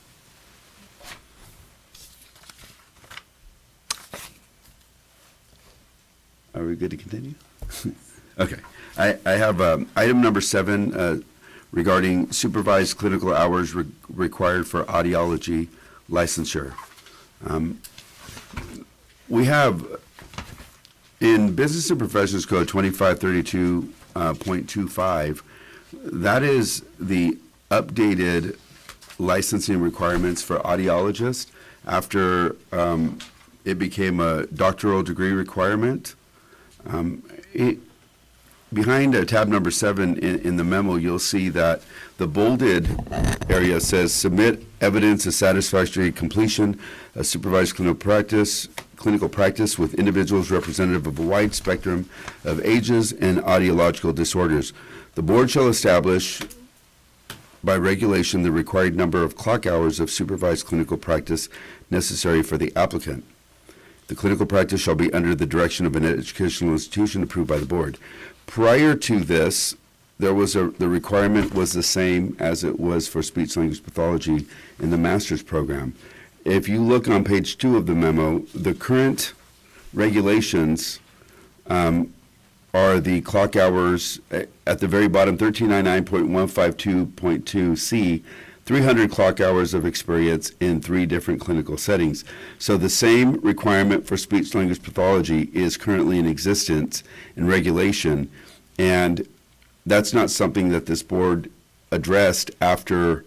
[SPEAKER 2] Are we good to continue? Okay. I have item number 7 regarding supervised clinical hours required for audiology licensure. We have in Business and Professions Code 2532.25, that is the updated licensing requirements for audiologists after it became a doctoral degree requirement. Behind tab number 7 in the memo, you'll see that the bolded area says submit evidence of satisfactory completion of supervised clinical practice with individuals representative of a wide spectrum of ages and audiological disorders. The board shall establish by regulation the required number of clock hours of supervised clinical practice necessary for the applicant. The clinical practice shall be under the direction of an educational institution approved by the board. Prior to this, the requirement was the same as it was for speech language pathology in the master's program. If you look on page 2 of the memo, the current regulations are the clock hours at the very bottom, 1399.152.2C, 300 clock hours of experience in 3 different clinical settings. So the same requirement for speech language pathology is currently in existence in regulation, and that's not something that this board addressed after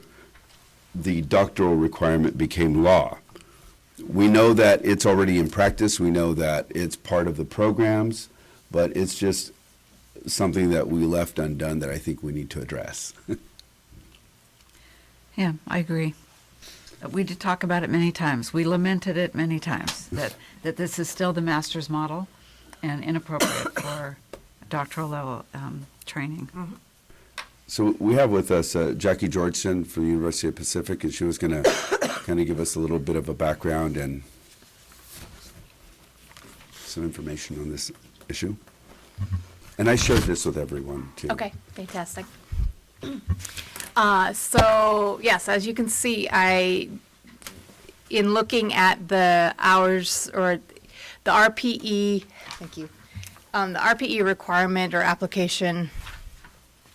[SPEAKER 2] the doctoral requirement became law. We know that it's already in practice, we know that it's part of the programs, but it's just something that we left undone that I think we need to address.
[SPEAKER 6] Yeah, I agree. We did talk about it many times. We lamented it many times, that this is still the master's model and inappropriate for doctoral level training.
[SPEAKER 2] So we have with us Jackie Georgeson from the University of Pacific, and she was going to kind of give us a little bit of a background and some information on this issue. And I shared this with everyone, too.
[SPEAKER 8] Okay, fantastic. So, yes, as you can see, in looking at the hours or the RPE, thank you, the RPE requirement or application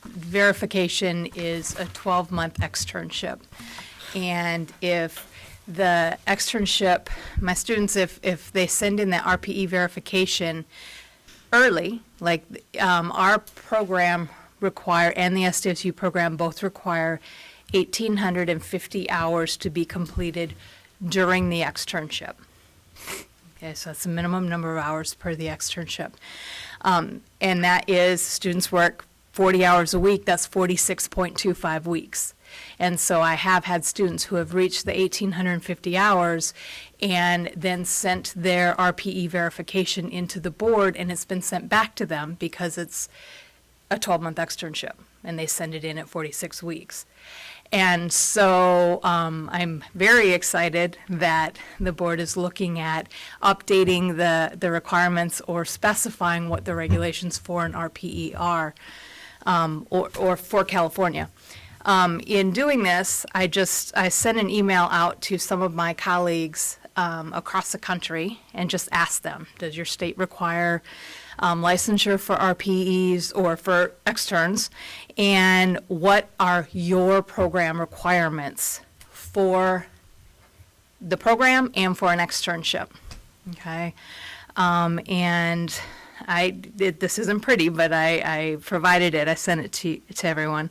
[SPEAKER 8] verification is a 12-month externship. And if the externship, my students, if they send in that RPE verification early, like our program and the SDSU program both require 1,850 hours to be completed during the externship. Okay, so that's the minimum number of hours per the externship. And that is, students work 40 hours a week, that's 46.25 weeks. And so I have had students who have reached the 1,850 hours and then sent their RPE verification into the board, and it's been sent back to them because it's a 12-month externship, and they send it in at 46 weeks. And so I'm very excited that the board is looking at updating the requirements or specifying what the regulations for an RPE are, or for California. In doing this, I sent an email out to some of my colleagues across the country and just asked them, does your state require licensure for RPEs or for externs? And what are your program requirements for the program and for an externship? Okay. And this isn't pretty, but I provided it. I sent it to everyone.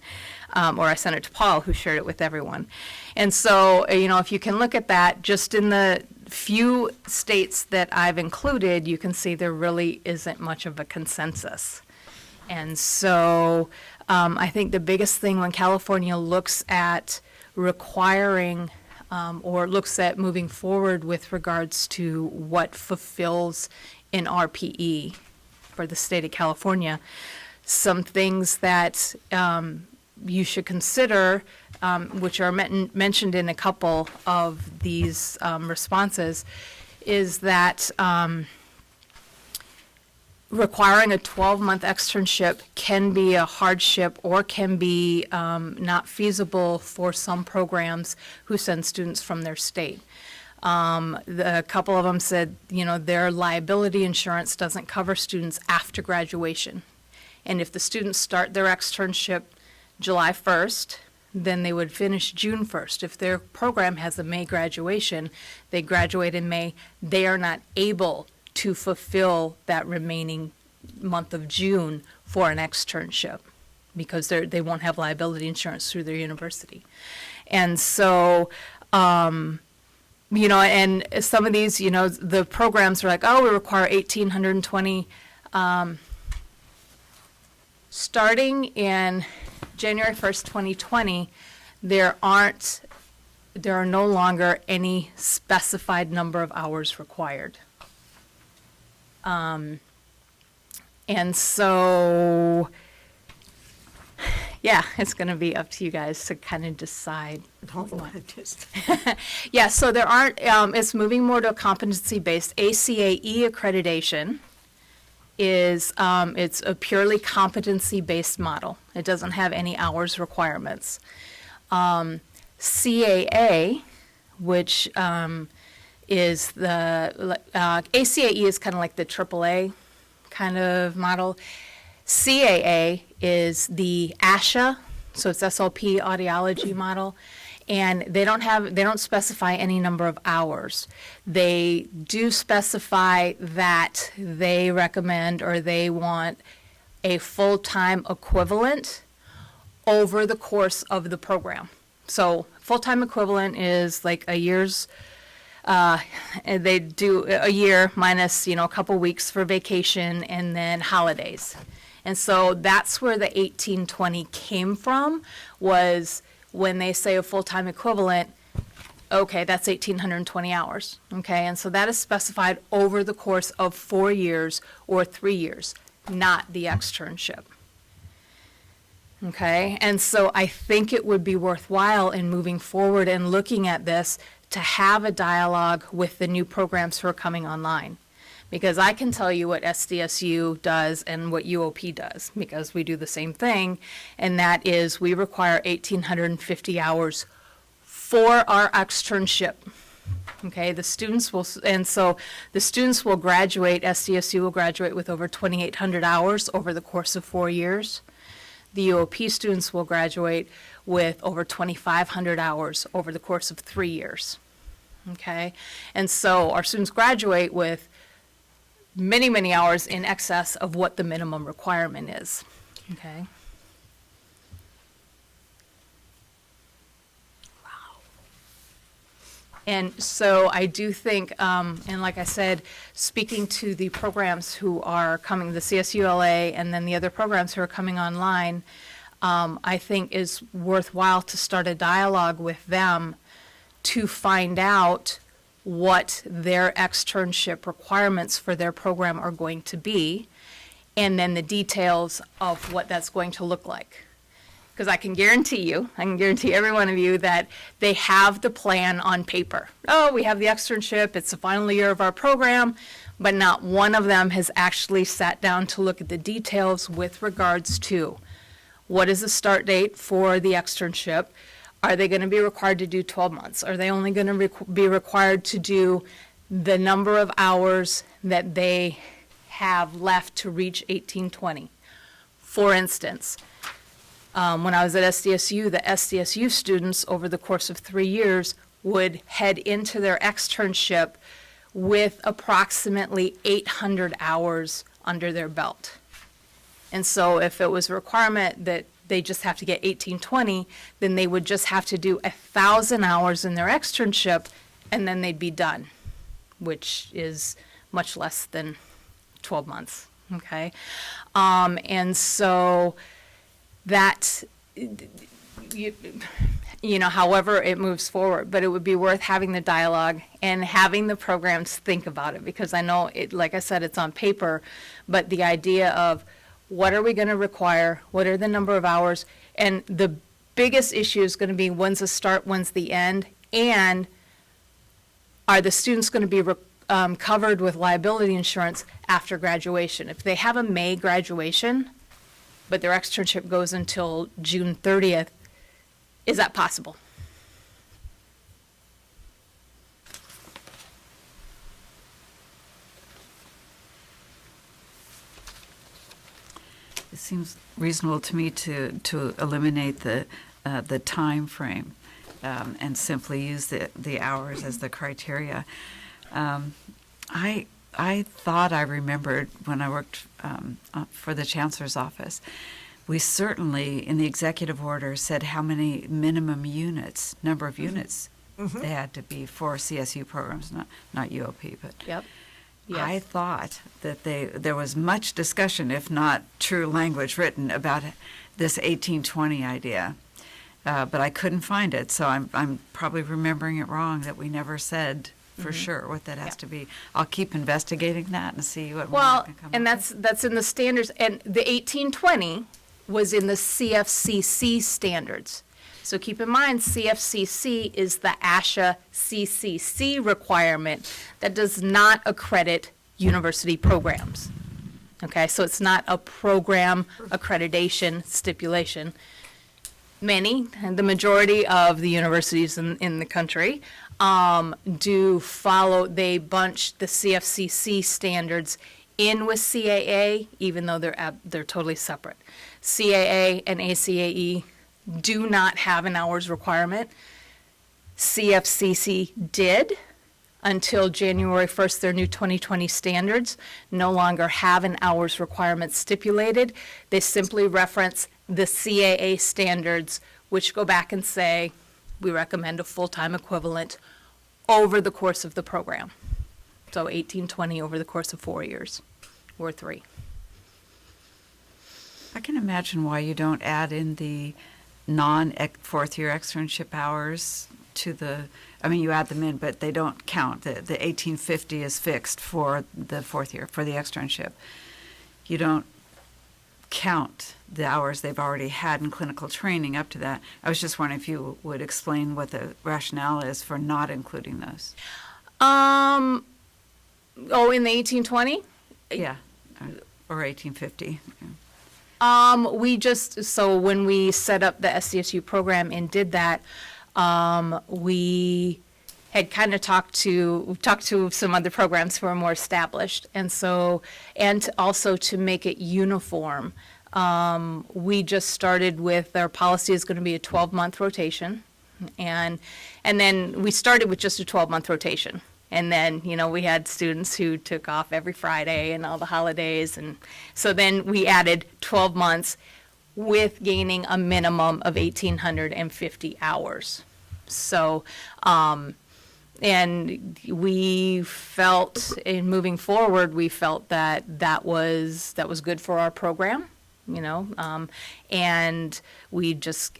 [SPEAKER 8] Or I sent it to Paul, who shared it with everyone. And so, if you can look at that, just in the few states that I've included, you can see there really isn't much of a consensus. And so I think the biggest thing when California looks at requiring or looks at moving forward with regards to what fulfills an RPE for the state of California, some things that you should consider, which are mentioned in a couple of these responses, is that requiring a 12-month externship can be a hardship or can be not feasible for some programs who send students from their state. A couple of them said, their liability insurance doesn't cover students after graduation. And if the students start their externship July 1st, then they would finish June 1st. If their program has a May graduation, they graduate in May, they are not able to fulfill that remaining month of June for an externship because they won't have liability insurance through their university. And so, and some of these, the programs are like, we require 1,820. Starting in January 1st, 2020, there are no longer any specified number of hours required. And so, it's going to be up to you guys to kind of decide. Yeah, so there aren't, it's moving more to a competency-based. ACAE accreditation is, it's a purely competency-based model. It doesn't have any hours requirements. CAA, which is the, ACAE is kind of like the AAA kind of model. CAA is the ASHA, so it's SLP audiology model, and they don't specify any number of hours. They do specify that they recommend or they want a full-time equivalent over the course of the program. So full-time equivalent is like a year's, they do a year minus, a couple weeks for vacation and then holidays. And so that's where the 1820 came from, was when they say a full-time equivalent, Okay, that's 1,820 hours. Okay, and so that is specified over the course of 4 years or 3 years, not the externship. Okay, and so I think it would be worthwhile in moving forward and looking at this to have a dialogue with the new programs who are coming online. Because I can tell you what SDSU does and what UOP does, because we do the same thing, and that is we require 1,850 hours for our externship. Okay, the students will, and so the students will graduate, SDSU will graduate with over 2,800 hours over the course of 4 years. The UOP students will graduate with over 2,500 hours over the course of 3 years. Okay, and so our students graduate with many, many hours in excess of what the minimum requirement is. Okay. And so I do think, and like I said, speaking to the programs who are coming, the CSULA, and then the other programs who are coming online, I think is worthwhile to start a dialogue with them to find out what their externship requirements for their program are going to be, and then the details of what that's going to look like. Because I can guarantee every one of you that they have the plan on paper. Oh, we have the externship, it's the final year of our program, but not one of them has actually sat down to look at the details with regards to what is the start date for the externship? Are they going to be required to do 12 months? Are they only going to be required to do the number of hours that they have left to reach 1820? For instance, when I was at SDSU, the SDSU students over the course of 3 years would head into their externship with approximately 800 hours under their belt. And so if it was a requirement that they just have to get 1820, then they would just have to do 1,000 hours in their externship, and then they'd be done, which is much less than 12 months, okay? And so that, you know, however it moves forward, but it would be worth having the dialogue and having the programs think about it, because I know it, like I said, it's on paper, but the idea of what are we going to require, what are the number of hours, and the biggest issue is going to be when's the start, when's the end, and are the students going to be covered with liability insurance after graduation? If they have a May graduation, but their externship goes until June 30th, is that possible?
[SPEAKER 6] It seems reasonable to me to eliminate the time frame and simply use the hours as the criteria. I thought I remembered when I worked for the chancellor's office, we certainly in the executive order said how many minimum units, number of units they had to be for CSU programs, not UOP, but.
[SPEAKER 8] Yep. Yes.
[SPEAKER 6] I thought that there was much discussion, if not true language written, about this 1820 idea, but I couldn't find it. So I'm probably remembering it wrong, that we never said for sure what that has to be. I'll keep investigating that and see what more I can come
[SPEAKER 8] and
[SPEAKER 6] up
[SPEAKER 8] that's in the standards, and the 1820 was in the CFCC standards. So keep in mind, CFCC is the ASHA CCC requirement that does not accredit university programs. Okay, so it's not a program accreditation stipulation. Many, and the majority of the universities in the country do follow, they bunch the CFCC standards in with CAA, even though they're totally separate. CAA and ACAE do not have an hours requirement. CFCC did until January 1st. Their new 2020 standards no longer have an hours requirement stipulated. They simply reference the CAA standards, which go back and say, we recommend a full-time equivalent over the course of the program. So 1820 over the course of 4 years, or 3.
[SPEAKER 6] I can imagine why you don't add in the fourth-year externship hours to the, I mean, you add them in, but they don't count. The 1850 is fixed for the fourth year, for the externship. You don't count the hours they've already had in clinical training up to that. I was just wondering if you would explain what the rationale is for not including those.
[SPEAKER 8] Oh, in the 1820?
[SPEAKER 6] Yeah, or 1850.
[SPEAKER 8] We just, so when we set up the SDSU program and did that, we had kind of talked to some other programs who are more established. And so, and also to make it uniform, we just started with, our policy is going to be a 12-month rotation. And then we started with just a 12-month rotation. And then, you know, we had students who took off every Friday and all the holidays. And so then we added 12 months with gaining a minimum of 1,850 hours. So, and we felt, in moving forward, we felt that that was good for our program, you know, and we just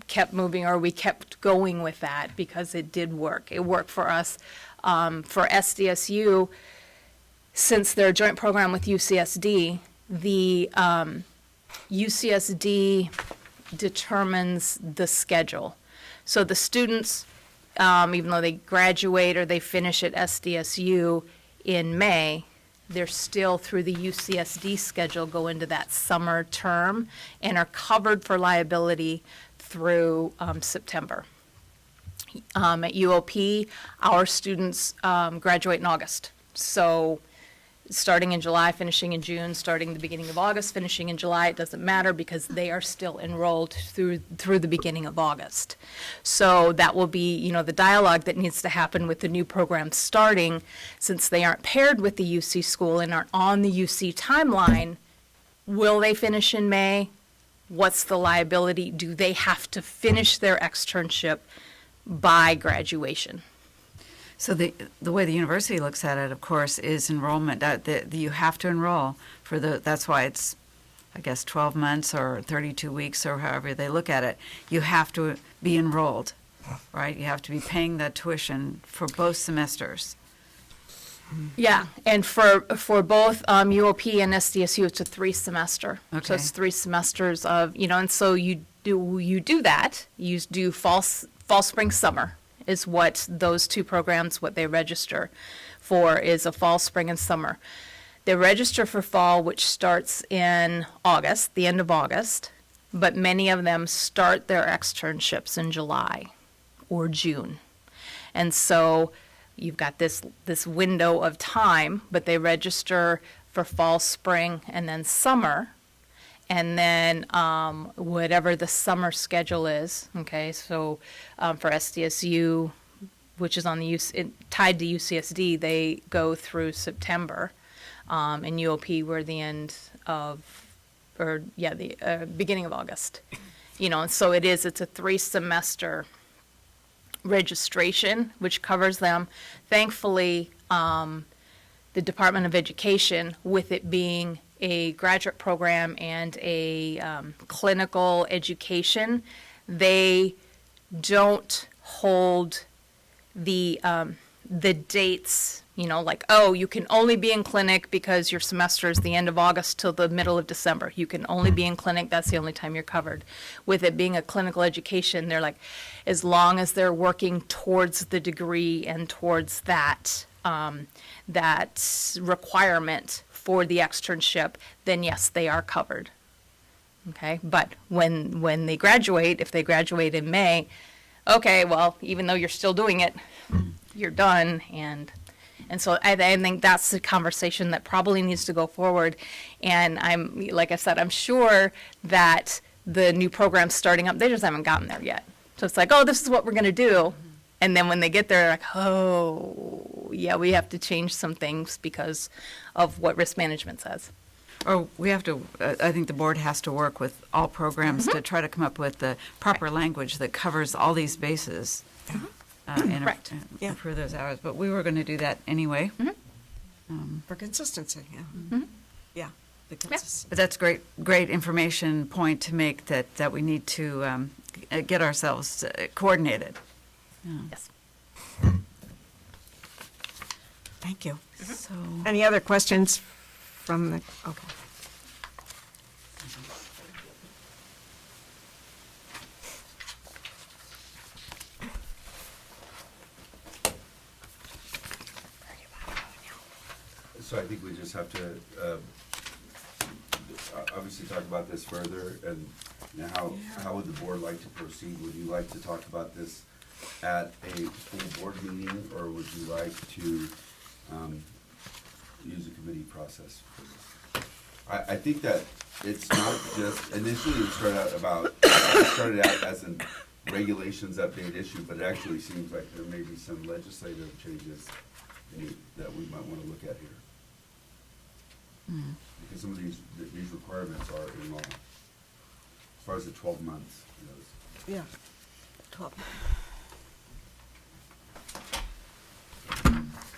[SPEAKER 8] kept moving, or we kept going with that because it did work. It worked for us. For SDSU, since they're a joint program with UCSD, the UCSD determines the schedule. So the students, even though they graduate or they finish at SDSU in May, they're still through the UCSD schedule, go into that summer term, and are covered for liability through September. At UOP, our students graduate in August. So starting in July, finishing in June, starting the beginning of August, finishing in July, it doesn't matter because they are still enrolled through the beginning of August. So that will be, you know, the dialogue that needs to happen with the new program starting, since they aren't paired with the UC school and aren't on the UC timeline. Will they finish in May? What's the liability? Do they have to finish their externship by graduation?
[SPEAKER 6] So the way the university looks at it, of course, is enrollment. You have to enroll for that's why it's, I guess, 12 months or 32 weeks or however they look at it. You have to be enrolled, right? You have to be paying that tuition for both semesters.
[SPEAKER 8] Yeah, and for both UOP and SDSU, it's a 3-semester.
[SPEAKER 6] Okay.
[SPEAKER 8] So it's 3 semesters of, you know, and so you do that. You do fall, spring, summer is what those 2 programs, what they register for, is a fall, spring, and summer. They register for fall, which starts in August, the end of August, but many of them start their externships in July or June. And so you've got this window of time, but they register for fall, spring, and then summer. And then whatever the summer schedule is, okay, so for SDSU, which is on the tied to UCSD, they go through September. And UOP, we're the end of, the beginning of August. You know, and so it's a 3-semester registration, which covers them. Thankfully, the Department of Education, with it being a graduate program and a clinical education, they don't hold the dates, you know, like, oh, you can only be in clinic because your semester is the end of August till the middle of December. You can only be in clinic, that's the only time you're covered. With it being a clinical education, they're like, as long as they're working towards the degree and towards that requirement for the externship, then yes, they are covered. Okay, but when they graduate, if they graduate in May, okay, well, even though you're still doing it, you're done, and so I think that's the conversation that probably needs to go forward. And like I said, I'm sure that the new program's starting up, they just haven't gotten there yet. So it's like, oh, this is what we're going to do. And then when they get there, they're like, oh, yeah, we have to change some things because of what risk management says.
[SPEAKER 6] Or we have to, I think the board has to work with all programs to try to come up with the proper language that covers all these bases. And
[SPEAKER 3] Correct. Yeah.
[SPEAKER 6] improve those hours. But we were going to do that anyway.
[SPEAKER 3] For consistency, yeah. Yeah, the consistency.
[SPEAKER 6] But that's great information point to make that we need to get ourselves coordinated.
[SPEAKER 8] Yes.
[SPEAKER 1] Thank you.
[SPEAKER 6] So,
[SPEAKER 1] Any other questions from the, okay.
[SPEAKER 2] So I think we just have to obviously talk about this further, and how would the board like to proceed? Would you like to talk about this at a full board meeting, or would you like to use a committee process for this? I think that it's not just, initially it started out as a regulations update issue, but it actually seems like there may be some legislative changes that we might want to look at here. Because some of these requirements are in law, as far as the 12 months goes.
[SPEAKER 1] Yeah. 12.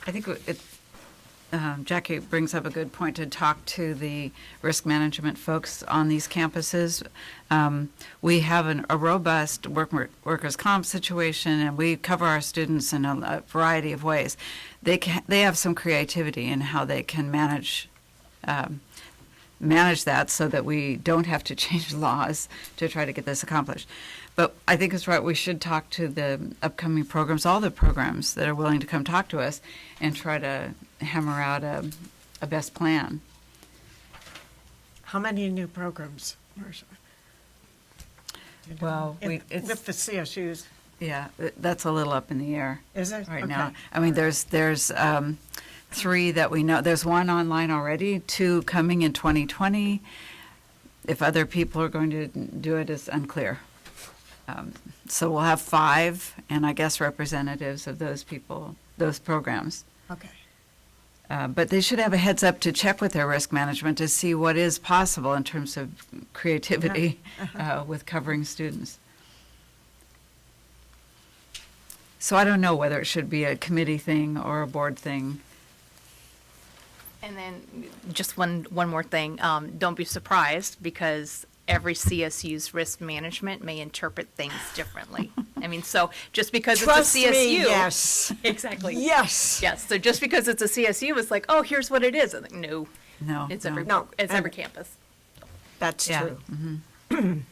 [SPEAKER 6] I think Jackie brings up a good point to talk to the risk management folks on these campuses. We have a robust workers' comp situation, and we cover our students in a variety of ways. They have some creativity in how they can manage that so that we don't have to change laws to try to get this accomplished. But I think it's right, we should talk to the upcoming programs, all the programs that are willing to come talk to us, and try to hammer out a best plan.
[SPEAKER 1] How many new programs, Marcia?
[SPEAKER 6] Well,
[SPEAKER 1] With the CSUs,
[SPEAKER 6] yeah, that's a little up in the air
[SPEAKER 1] is it?
[SPEAKER 6] right
[SPEAKER 1] Okay.
[SPEAKER 6] now. I mean, there's 3 that we know. There's 1 online already, 2 coming in 2020. If other people are going to do it is unclear. So we'll have 5, and I guess representatives of those people, those programs.
[SPEAKER 1] Okay.
[SPEAKER 6] But they should have a heads up to check with their risk management to see what is possible in terms of creativity with covering students. So I don't know whether it should be a committee thing or a board thing.
[SPEAKER 8] And then just one more thing, don't be surprised because every CSU's risk management may interpret things differently. I mean, so just because
[SPEAKER 1] Trust
[SPEAKER 8] it's a CSU.
[SPEAKER 1] me, yes.
[SPEAKER 8] Exactly.
[SPEAKER 1] Yes.
[SPEAKER 8] Yes, so just because it's a CSU, it's like, oh, here's what it is. I'm like, no,
[SPEAKER 6] No.
[SPEAKER 8] it's
[SPEAKER 6] no.
[SPEAKER 8] every,
[SPEAKER 1] No,
[SPEAKER 8] it's every
[SPEAKER 1] every-
[SPEAKER 8] campus.
[SPEAKER 1] That's
[SPEAKER 6] Yeah.
[SPEAKER 1] true.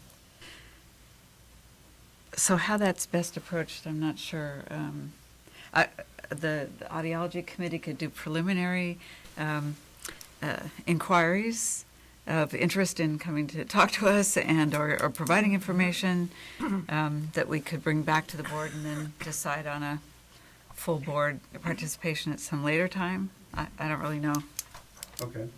[SPEAKER 6] So how that's best approached, I'm not sure. The audiology committee could do preliminary inquiries of interest in coming to talk to us and or providing information that we could bring back to the board and then decide on a full board participation at some later time. I don't really know.
[SPEAKER 2] Okay.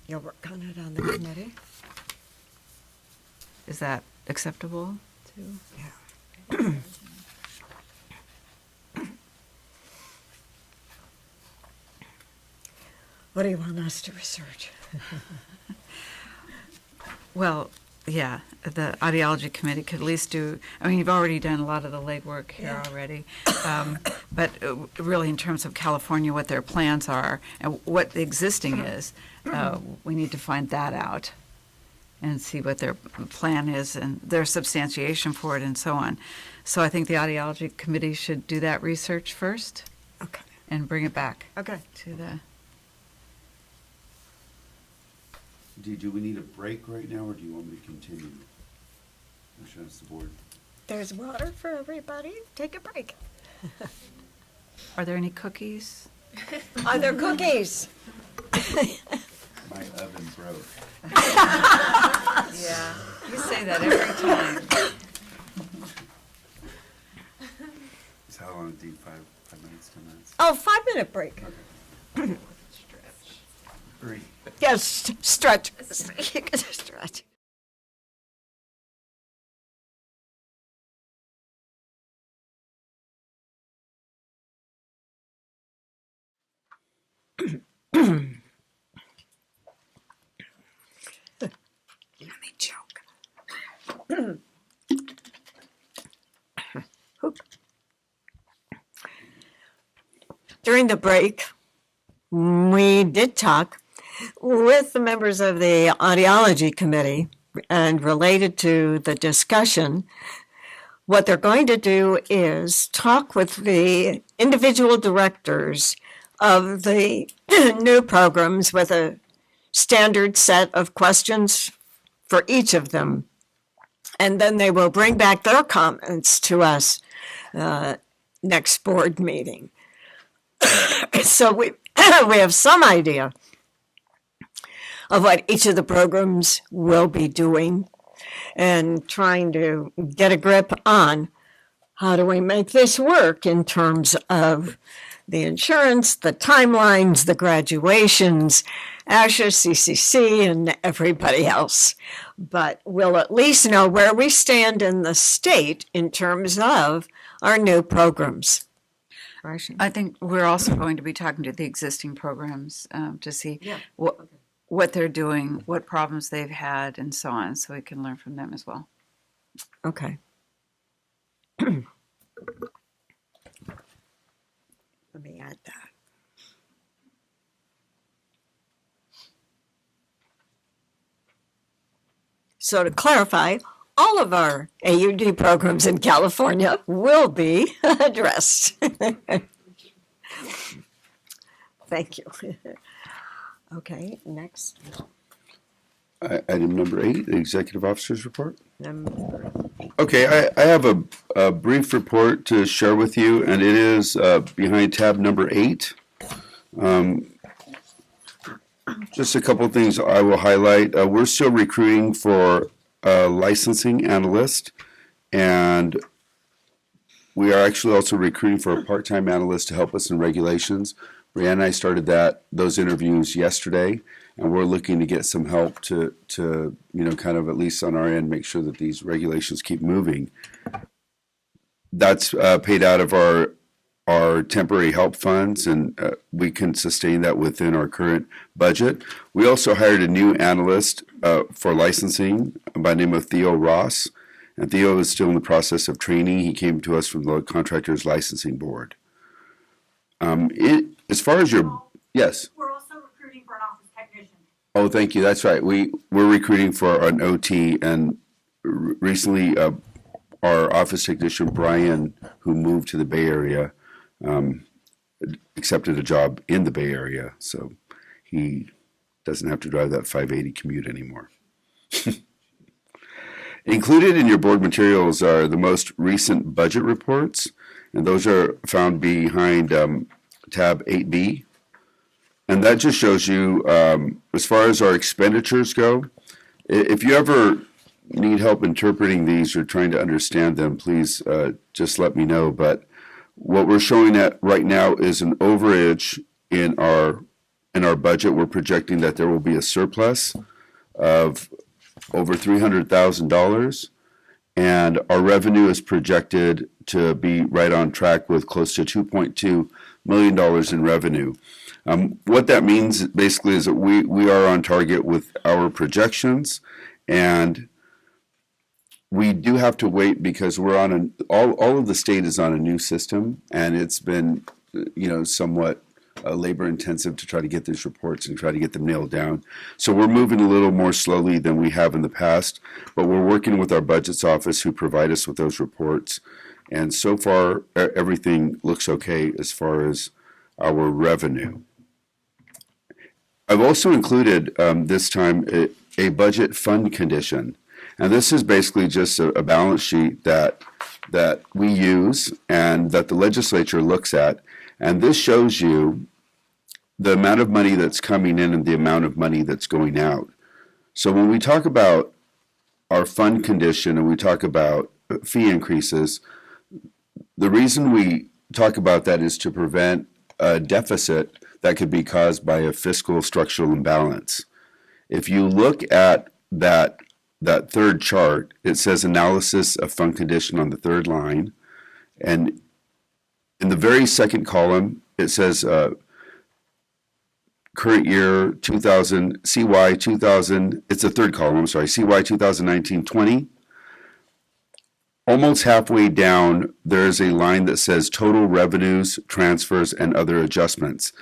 [SPEAKER 1] You'll work on it on the committee?
[SPEAKER 6] Is that acceptable to?
[SPEAKER 1] Yeah. What do you want us to research?
[SPEAKER 6] Well, yeah, the audiology committee could at least do, I mean, you've already done a lot of the legwork here
[SPEAKER 1] Yeah.
[SPEAKER 6] already. But really in terms of California, what their plans are and what the existing is, we need to find that out and see what their plan is and their substantiation for it and so on. So I think the audiology committee should do that research first
[SPEAKER 1] Okay.
[SPEAKER 6] and bring it back
[SPEAKER 1] Okay.
[SPEAKER 6] to the,
[SPEAKER 2] Do we need a break right now, or do you want me to continue? Or should I ask the board?
[SPEAKER 1] There's water for everybody. Take a break.
[SPEAKER 6] are there any cookies?
[SPEAKER 1] Are there cookies?
[SPEAKER 2] My oven broke.
[SPEAKER 6] Yeah, you say that every time.
[SPEAKER 2] So how long do you, 5 minutes, 10 minutes?
[SPEAKER 1] Oh, 5-minute break.
[SPEAKER 2] Okay. 3.
[SPEAKER 1] Yes, stretch. Stretch. Let me choke. During the break, we did talk with the members of the Audiology Committee and related to the discussion, what they're going to do is talk with the individual directors of the new programs with a standard set of questions for each of them. And then they will bring back their comments to us next board meeting. So we have some idea of what each of the programs will be doing and trying to get a grip on how do we make this work in terms of the insurance, the timelines, the graduations, ASHA, CCC, and everybody else. But we'll at least know where we stand in the state in terms of our new programs.
[SPEAKER 6] I think we're also going to be talking to the existing programs to see what they're doing, what problems they've had, and so on, so we can learn from them as well.
[SPEAKER 1] Okay. Let me add that. So to clarify, all of our AUD programs in California will be addressed. Thank you. Okay, next.
[SPEAKER 2] Item number 8, the Executive Officer's Report.
[SPEAKER 1] Number 8.
[SPEAKER 2] Okay, I have a brief report to share with you, and it is behind tab number 8. Just a couple of things I will highlight. We're still recruiting for a licensing analyst, and we are actually also recruiting for a part-time analyst to help us in regulations. Brianna and I started those interviews yesterday, and we're looking to get some help to kind of at least on our end make sure that these regulations keep moving. That's paid out of our temporary help funds, and we can sustain that within our current budget. We also hired a new analyst for licensing by the name of Theo Ross, and Theo is still in the process of training. He came to us from the Contractors Licensing Board. As far as your, yes.
[SPEAKER 13] We're also recruiting for an office technician.
[SPEAKER 2] Oh, thank you. That's right. We're recruiting for an OT, and recently our office technician, Brian, who moved to the Bay Area, accepted a job in the Bay Area, so he doesn't have to drive that 580 commute anymore. Included in your board materials are the most recent budget reports, and those are found behind tab 8B. And that just shows you, as far as our expenditures go, if you ever need help interpreting these or trying to understand them, please just let me know. But what we're showing at right now is an overage in our budget. We're projecting that there will be a surplus of over $300,000, and our revenue is projected to be right on track with close to $2.2 million in revenue. What that means basically is that we are on target with our projections, and we do have to wait because we're on all of the state is on a new system, and it's been somewhat labor intensive to try to get these reports and try to get them nailed down. So we're moving a little more slowly than we have in the past, but we're working with our budgets office who provide us with those reports. And so far, everything looks okay as far as our revenue. I've also included this time a budget fund condition. And this is basically just a balance sheet that we use and that the legislature looks at. And this shows you the amount of money that's coming in and the amount of money that's going out. So when we talk about our fund condition and we talk about fee increases, the reason we talk about that is to prevent a deficit that could be caused by a fiscal structural imbalance. If you look at that third chart, it says analysis of fund condition on the third line. And in the very second column, it says current year 2000, CY 2000, it's the third column, I'm sorry, CY 2019-20. Almost halfway down, there's a line that says total revenues, transfers, and other adjustments.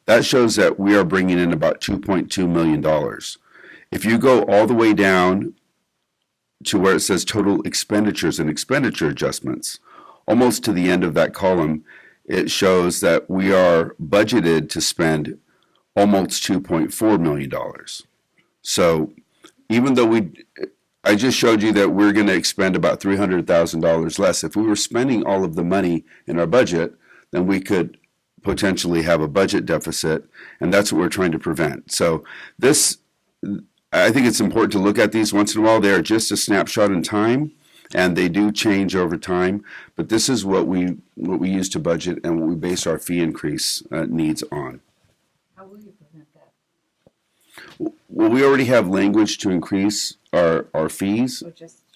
[SPEAKER 2] that shows that we are bringing in about $2.2 million. If you go all the way down to where it says total expenditures and expenditure adjustments, almost to the end of that column, it shows that we are budgeted to spend almost $2.4 million. So even though I just showed you that we're going to expend about $300,000 less. If we were spending all of the money in our budget, then we could potentially have a budget deficit, and that's what we're trying to prevent. So I think it's important to look at these once in a while. They are just a snapshot in time, and they do change over time. But this is what we use to budget and what we base our fee increase needs on.
[SPEAKER 6] How will you prevent that?
[SPEAKER 2] Well, we already have language to increase our fees,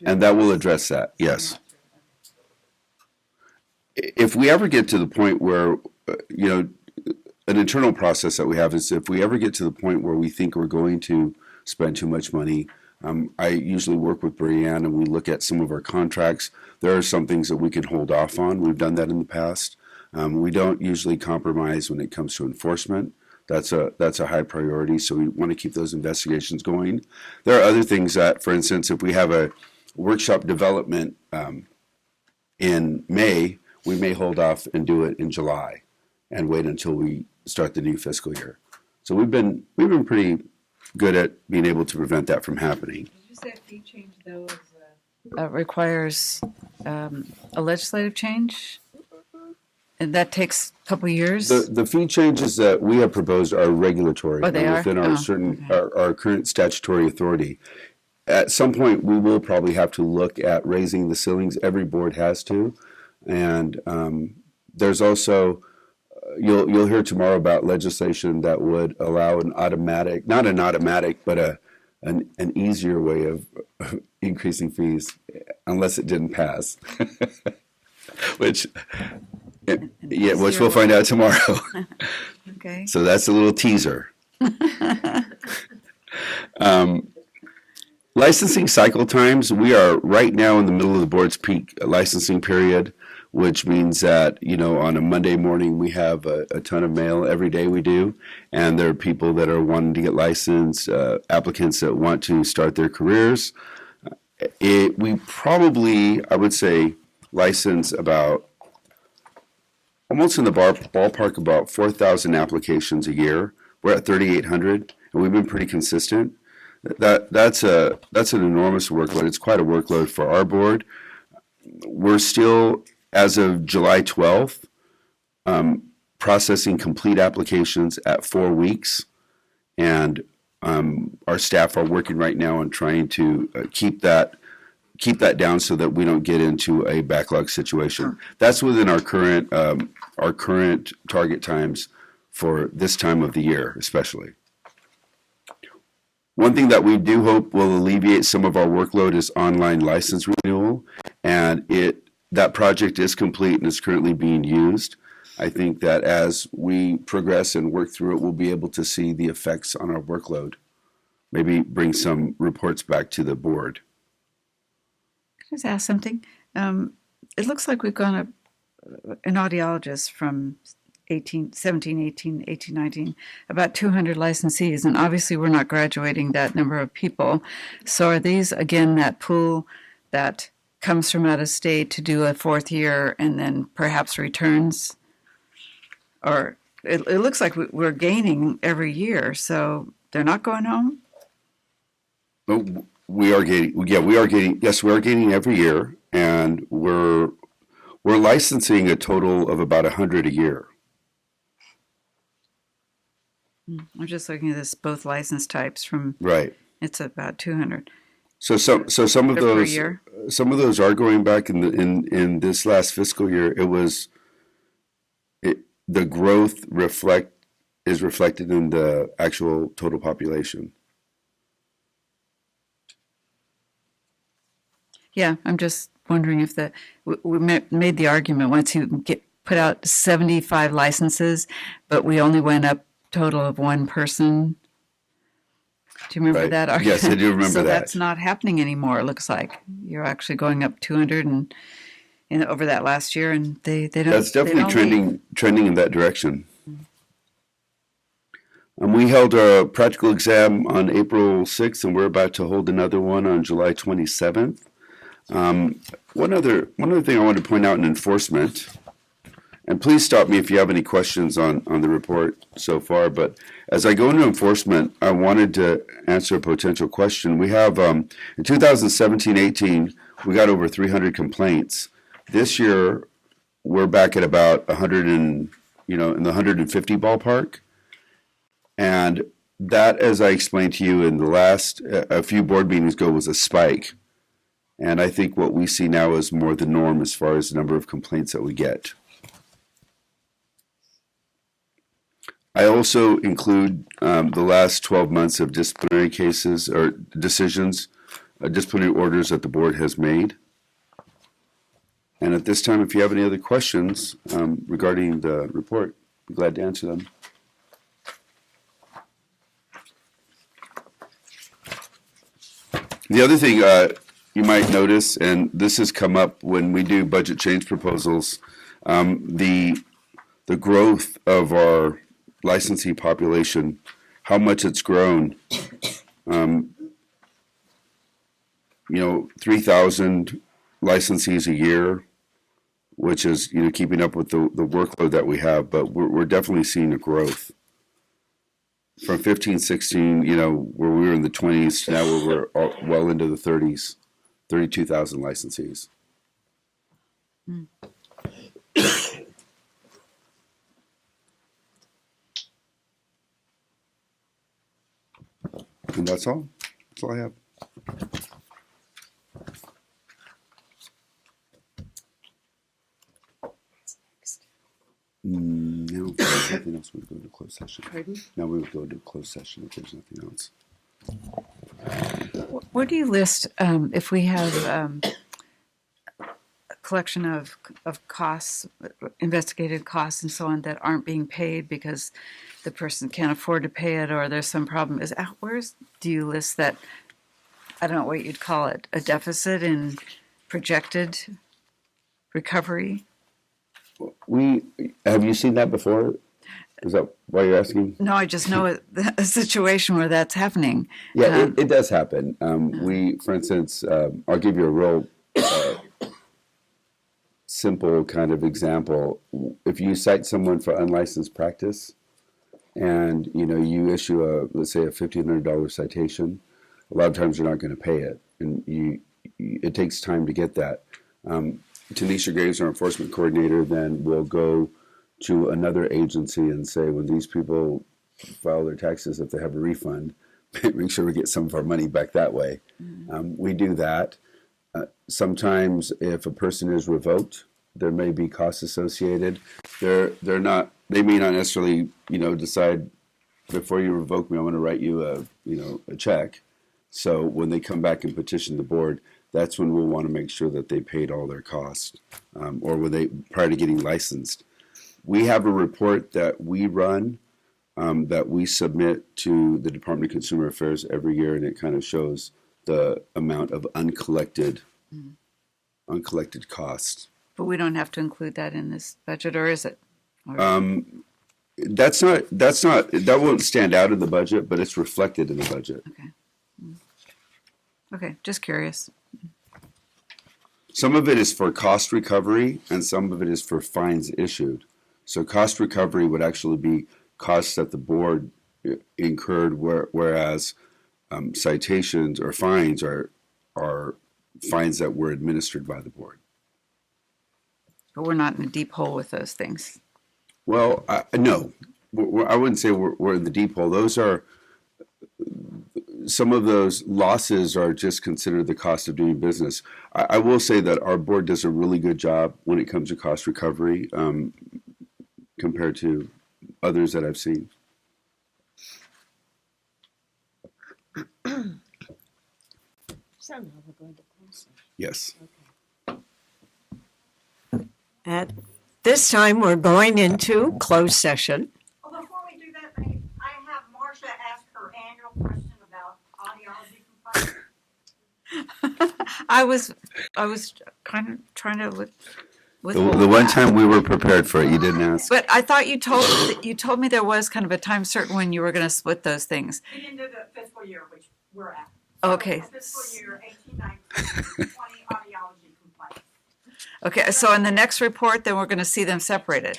[SPEAKER 2] and that will address that, yes. If we ever get to the point where, an internal process that we have is if we ever get to the point where we think we're going to spend too much money, I usually work with Brianne and we look at some of our contracts. There are some things that we can hold off on. We've done that in the past. We don't usually compromise when it comes to enforcement. That's a high priority, so we want to keep those investigations going. There are other things that, for instance, if we have a workshop development in May, we may hold off and do it in July and wait until we start the new fiscal year. So we've been pretty good at being able to prevent that from happening.
[SPEAKER 6] Did you say fee change, though, requires a legislative change? And that takes a couple years?
[SPEAKER 2] The fee changes that we have proposed are regulatory.
[SPEAKER 6] Oh, they are?
[SPEAKER 2] Within our current statutory authority. At some point, we will probably have to look at raising the ceilings. Every board has to. And there's also, you'll hear tomorrow about legislation that would allow an automatic, not an automatic, but an easier way of increasing fees, unless it didn't pass. Which we'll find out tomorrow.
[SPEAKER 6] Okay.
[SPEAKER 2] So that's a little teaser. Licensing cycle times, we are right now in the middle of the board's peak licensing period, which means that, on a Monday morning, we have a ton of mail every day we do, and there are people that are wanting to get licensed, applicants that want to start their careers. We probably, I would say, license about almost in the ballpark about 4,000 applications a year. We're at 3,800, and we've been pretty consistent. That's an enormous workload. It's quite a workload for our board. We're still, as of July 12th, processing complete applications at 4 weeks, and our staff are working right now on trying to keep that down so that we don't get into a backlog situation. That's within our current target times for this time of the year, especially. One thing that we do hope will alleviate some of our workload is online license renewal, and that project is complete and is currently being used. I think that as we progress and work through it, we'll be able to see the effects on our workload. Maybe bring some reports back to the board.
[SPEAKER 6] Can I just ask something? It looks like we've gone up an audiologist from 17, 18, 19, about 200 licensees, and obviously we're not graduating that number of people. So are these, again, that pool that comes from out of state to do a fourth year and then perhaps returns? Or it looks like we're gaining every year, so they're not going home?
[SPEAKER 2] We are gaining. Yeah, we are gaining. Yes, we are gaining every year, and we're licensing a total of about 100 a year.
[SPEAKER 6] I'm just looking at this, both license types from.
[SPEAKER 2] Right.
[SPEAKER 6] It's about 200.
[SPEAKER 2] So some of
[SPEAKER 6] Per
[SPEAKER 2] those
[SPEAKER 6] year?
[SPEAKER 2] Some of those are going back in this last fiscal year. The growth is reflected in the actual total population.
[SPEAKER 6] Yeah, I'm just wondering if we made the argument once you put out 75 licenses, but we only went up total of one person. Do you remember
[SPEAKER 2] Right.
[SPEAKER 6] that argument?
[SPEAKER 2] Yes, I do remember
[SPEAKER 6] so
[SPEAKER 2] that.
[SPEAKER 6] That's not happening anymore. It looks like you're actually going up 200 and over that last year, and they don't.
[SPEAKER 2] That's definitely trending in that direction. We held a practical exam on April 6th, and we're about to hold another one on July 27th. One other thing I wanted to point out in enforcement, and please stop me if you have any questions on the report so far, but as I go into enforcement, I wanted to answer a potential question. We have, in 2017-18, we got over 300 complaints. This year, we're back at about 100 and, in the 150 ballpark. And that, as I explained to you in the last, a few board meetings ago, was a spike. And I think what we see now is more the norm as far as the number of complaints that we get. I also include the last 12 months of disciplinary cases or decisions, disciplinary orders that the board has made. And at this time, if you have any other questions regarding the report, I'd be glad to answer them. The other thing you might notice, and this has come up when we do budget change proposals, the growth of our licensee population, how much it's grown. 3,000 licensees a year, which is keeping up with the workload that we have, but we're definitely seeing a growth. From 15, 16, where we were in the 20s, to now we're well into the 30s, 32,000 licensees. And that's all. That's all I have. No, if there's nothing else, we would go to closed session.
[SPEAKER 6] Pardon?
[SPEAKER 2] Now we would go to closed session if there's nothing else.
[SPEAKER 6] Where do you list, if we have a collection of costs, investigated costs and so on that aren't being paid because the person can't afford to pay it or there's some problem, do you list that, I don't know what you'd call it, a deficit in projected recovery?
[SPEAKER 2] Have you seen that before? Is that why you're asking?
[SPEAKER 6] No, I just know a situation where that's happening.
[SPEAKER 2] Yeah, it does happen. For instance, I'll give you a real simple kind of example. If you cite someone for unlicensed practice, and you issue let's say a $1,500 citation, a lot of times you're not going to pay it, and it takes time to get that. Tanisha Graves, our enforcement coordinator, then will go to another agency and say, when these people file their taxes, if they have a refund, make sure we get some of our money back that way. We do that. Sometimes if a person is revoked, there may be costs associated. They may not necessarily, decide before you revoke me, I'm going to write you a check. So when they come back and petition the board, that's when we'll want to make sure that they paid all their costs, or prior to getting licensed. We have a report that we run that we submit to the Department of Consumer Affairs every year, and it kind of shows the amount of uncollected costs.
[SPEAKER 6] But we don't have to include that in this budget, or is it?
[SPEAKER 2] That won't stand out in the budget, but it's reflected in the budget.
[SPEAKER 6] Okay. Okay, just curious.
[SPEAKER 2] Some of it is for cost recovery, and some of it is for fines issued. So cost recovery would actually be costs that the board incurred, whereas citations or fines are fines that were administered by the board.
[SPEAKER 6] But we're not in a deep hole with those things.
[SPEAKER 2] Well, no. I wouldn't say we're in the deep hole. Some of those losses are just considered the cost of doing business. I will say that our board does a really good job when it comes to cost recovery compared to others that I've seen.
[SPEAKER 1] So now we're going to close session.
[SPEAKER 2] Yes.
[SPEAKER 1] At this time, we're going into closed session.
[SPEAKER 13] Well, before we do that, I have Marcia ask her annual question about audiology complaints.
[SPEAKER 6] I was kind of trying to Withhold
[SPEAKER 2] The one
[SPEAKER 6] that.
[SPEAKER 2] time we were prepared for it, you didn't ask.
[SPEAKER 6] But I thought you told me there was kind of a time certain when you were going to split those things.
[SPEAKER 13] The end of the fiscal year, which we're at.
[SPEAKER 6] Okay.
[SPEAKER 13] Fiscal year 18-19, 20 audiology complaints.
[SPEAKER 6] Okay, so in the next report, then we're going to see them separated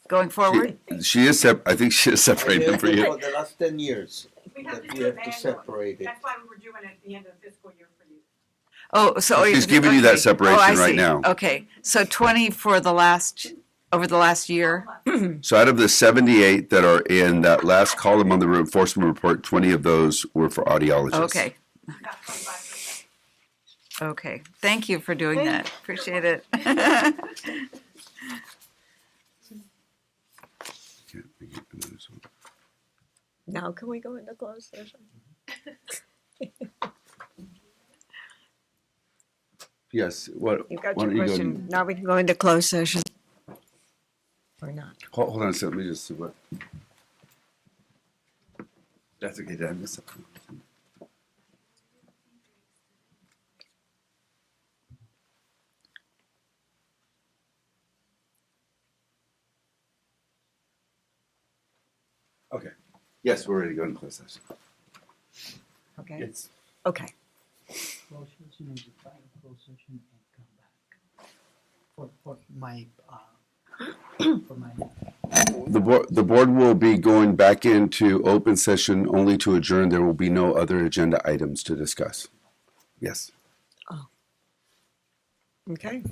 [SPEAKER 6] going forward?
[SPEAKER 2] She is I think she is separating them for you.
[SPEAKER 7] For the last 10 years,
[SPEAKER 13] We have
[SPEAKER 7] that
[SPEAKER 13] to
[SPEAKER 7] we
[SPEAKER 13] do it
[SPEAKER 7] have to
[SPEAKER 13] manually.
[SPEAKER 7] separate it.
[SPEAKER 13] That's why we were doing it at the end of the fiscal year for you.
[SPEAKER 6] Oh, so
[SPEAKER 2] She's giving you that separation
[SPEAKER 6] I
[SPEAKER 2] right
[SPEAKER 6] see.
[SPEAKER 2] now.
[SPEAKER 6] Okay, so 20 for over the last year.
[SPEAKER 2] So out of the 78 that are in that last column on the reinforcement report, 20 of those were for audiologists.
[SPEAKER 6] Okay.
[SPEAKER 13] About 25%.
[SPEAKER 6] Okay, thank you for doing that. Appreciate it.
[SPEAKER 1] Now can we go into closed session?
[SPEAKER 2] Yes. What?
[SPEAKER 1] You got
[SPEAKER 2] why
[SPEAKER 1] your
[SPEAKER 2] don't you go
[SPEAKER 1] question.
[SPEAKER 2] and-
[SPEAKER 1] Now we can go into closed session. Or not.
[SPEAKER 2] Hold on a second. Let me just see what. That's okay. Did I miss something? Okay. Yes, we're ready to go into closed session.
[SPEAKER 1] Okay.
[SPEAKER 2] Yes.
[SPEAKER 1] Okay.
[SPEAKER 10] Close session and define closed session and come back. For my, for my.
[SPEAKER 2] The board will be going back into open session only to adjourn. There will be no other agenda items to discuss. Yes.
[SPEAKER 1] Okay.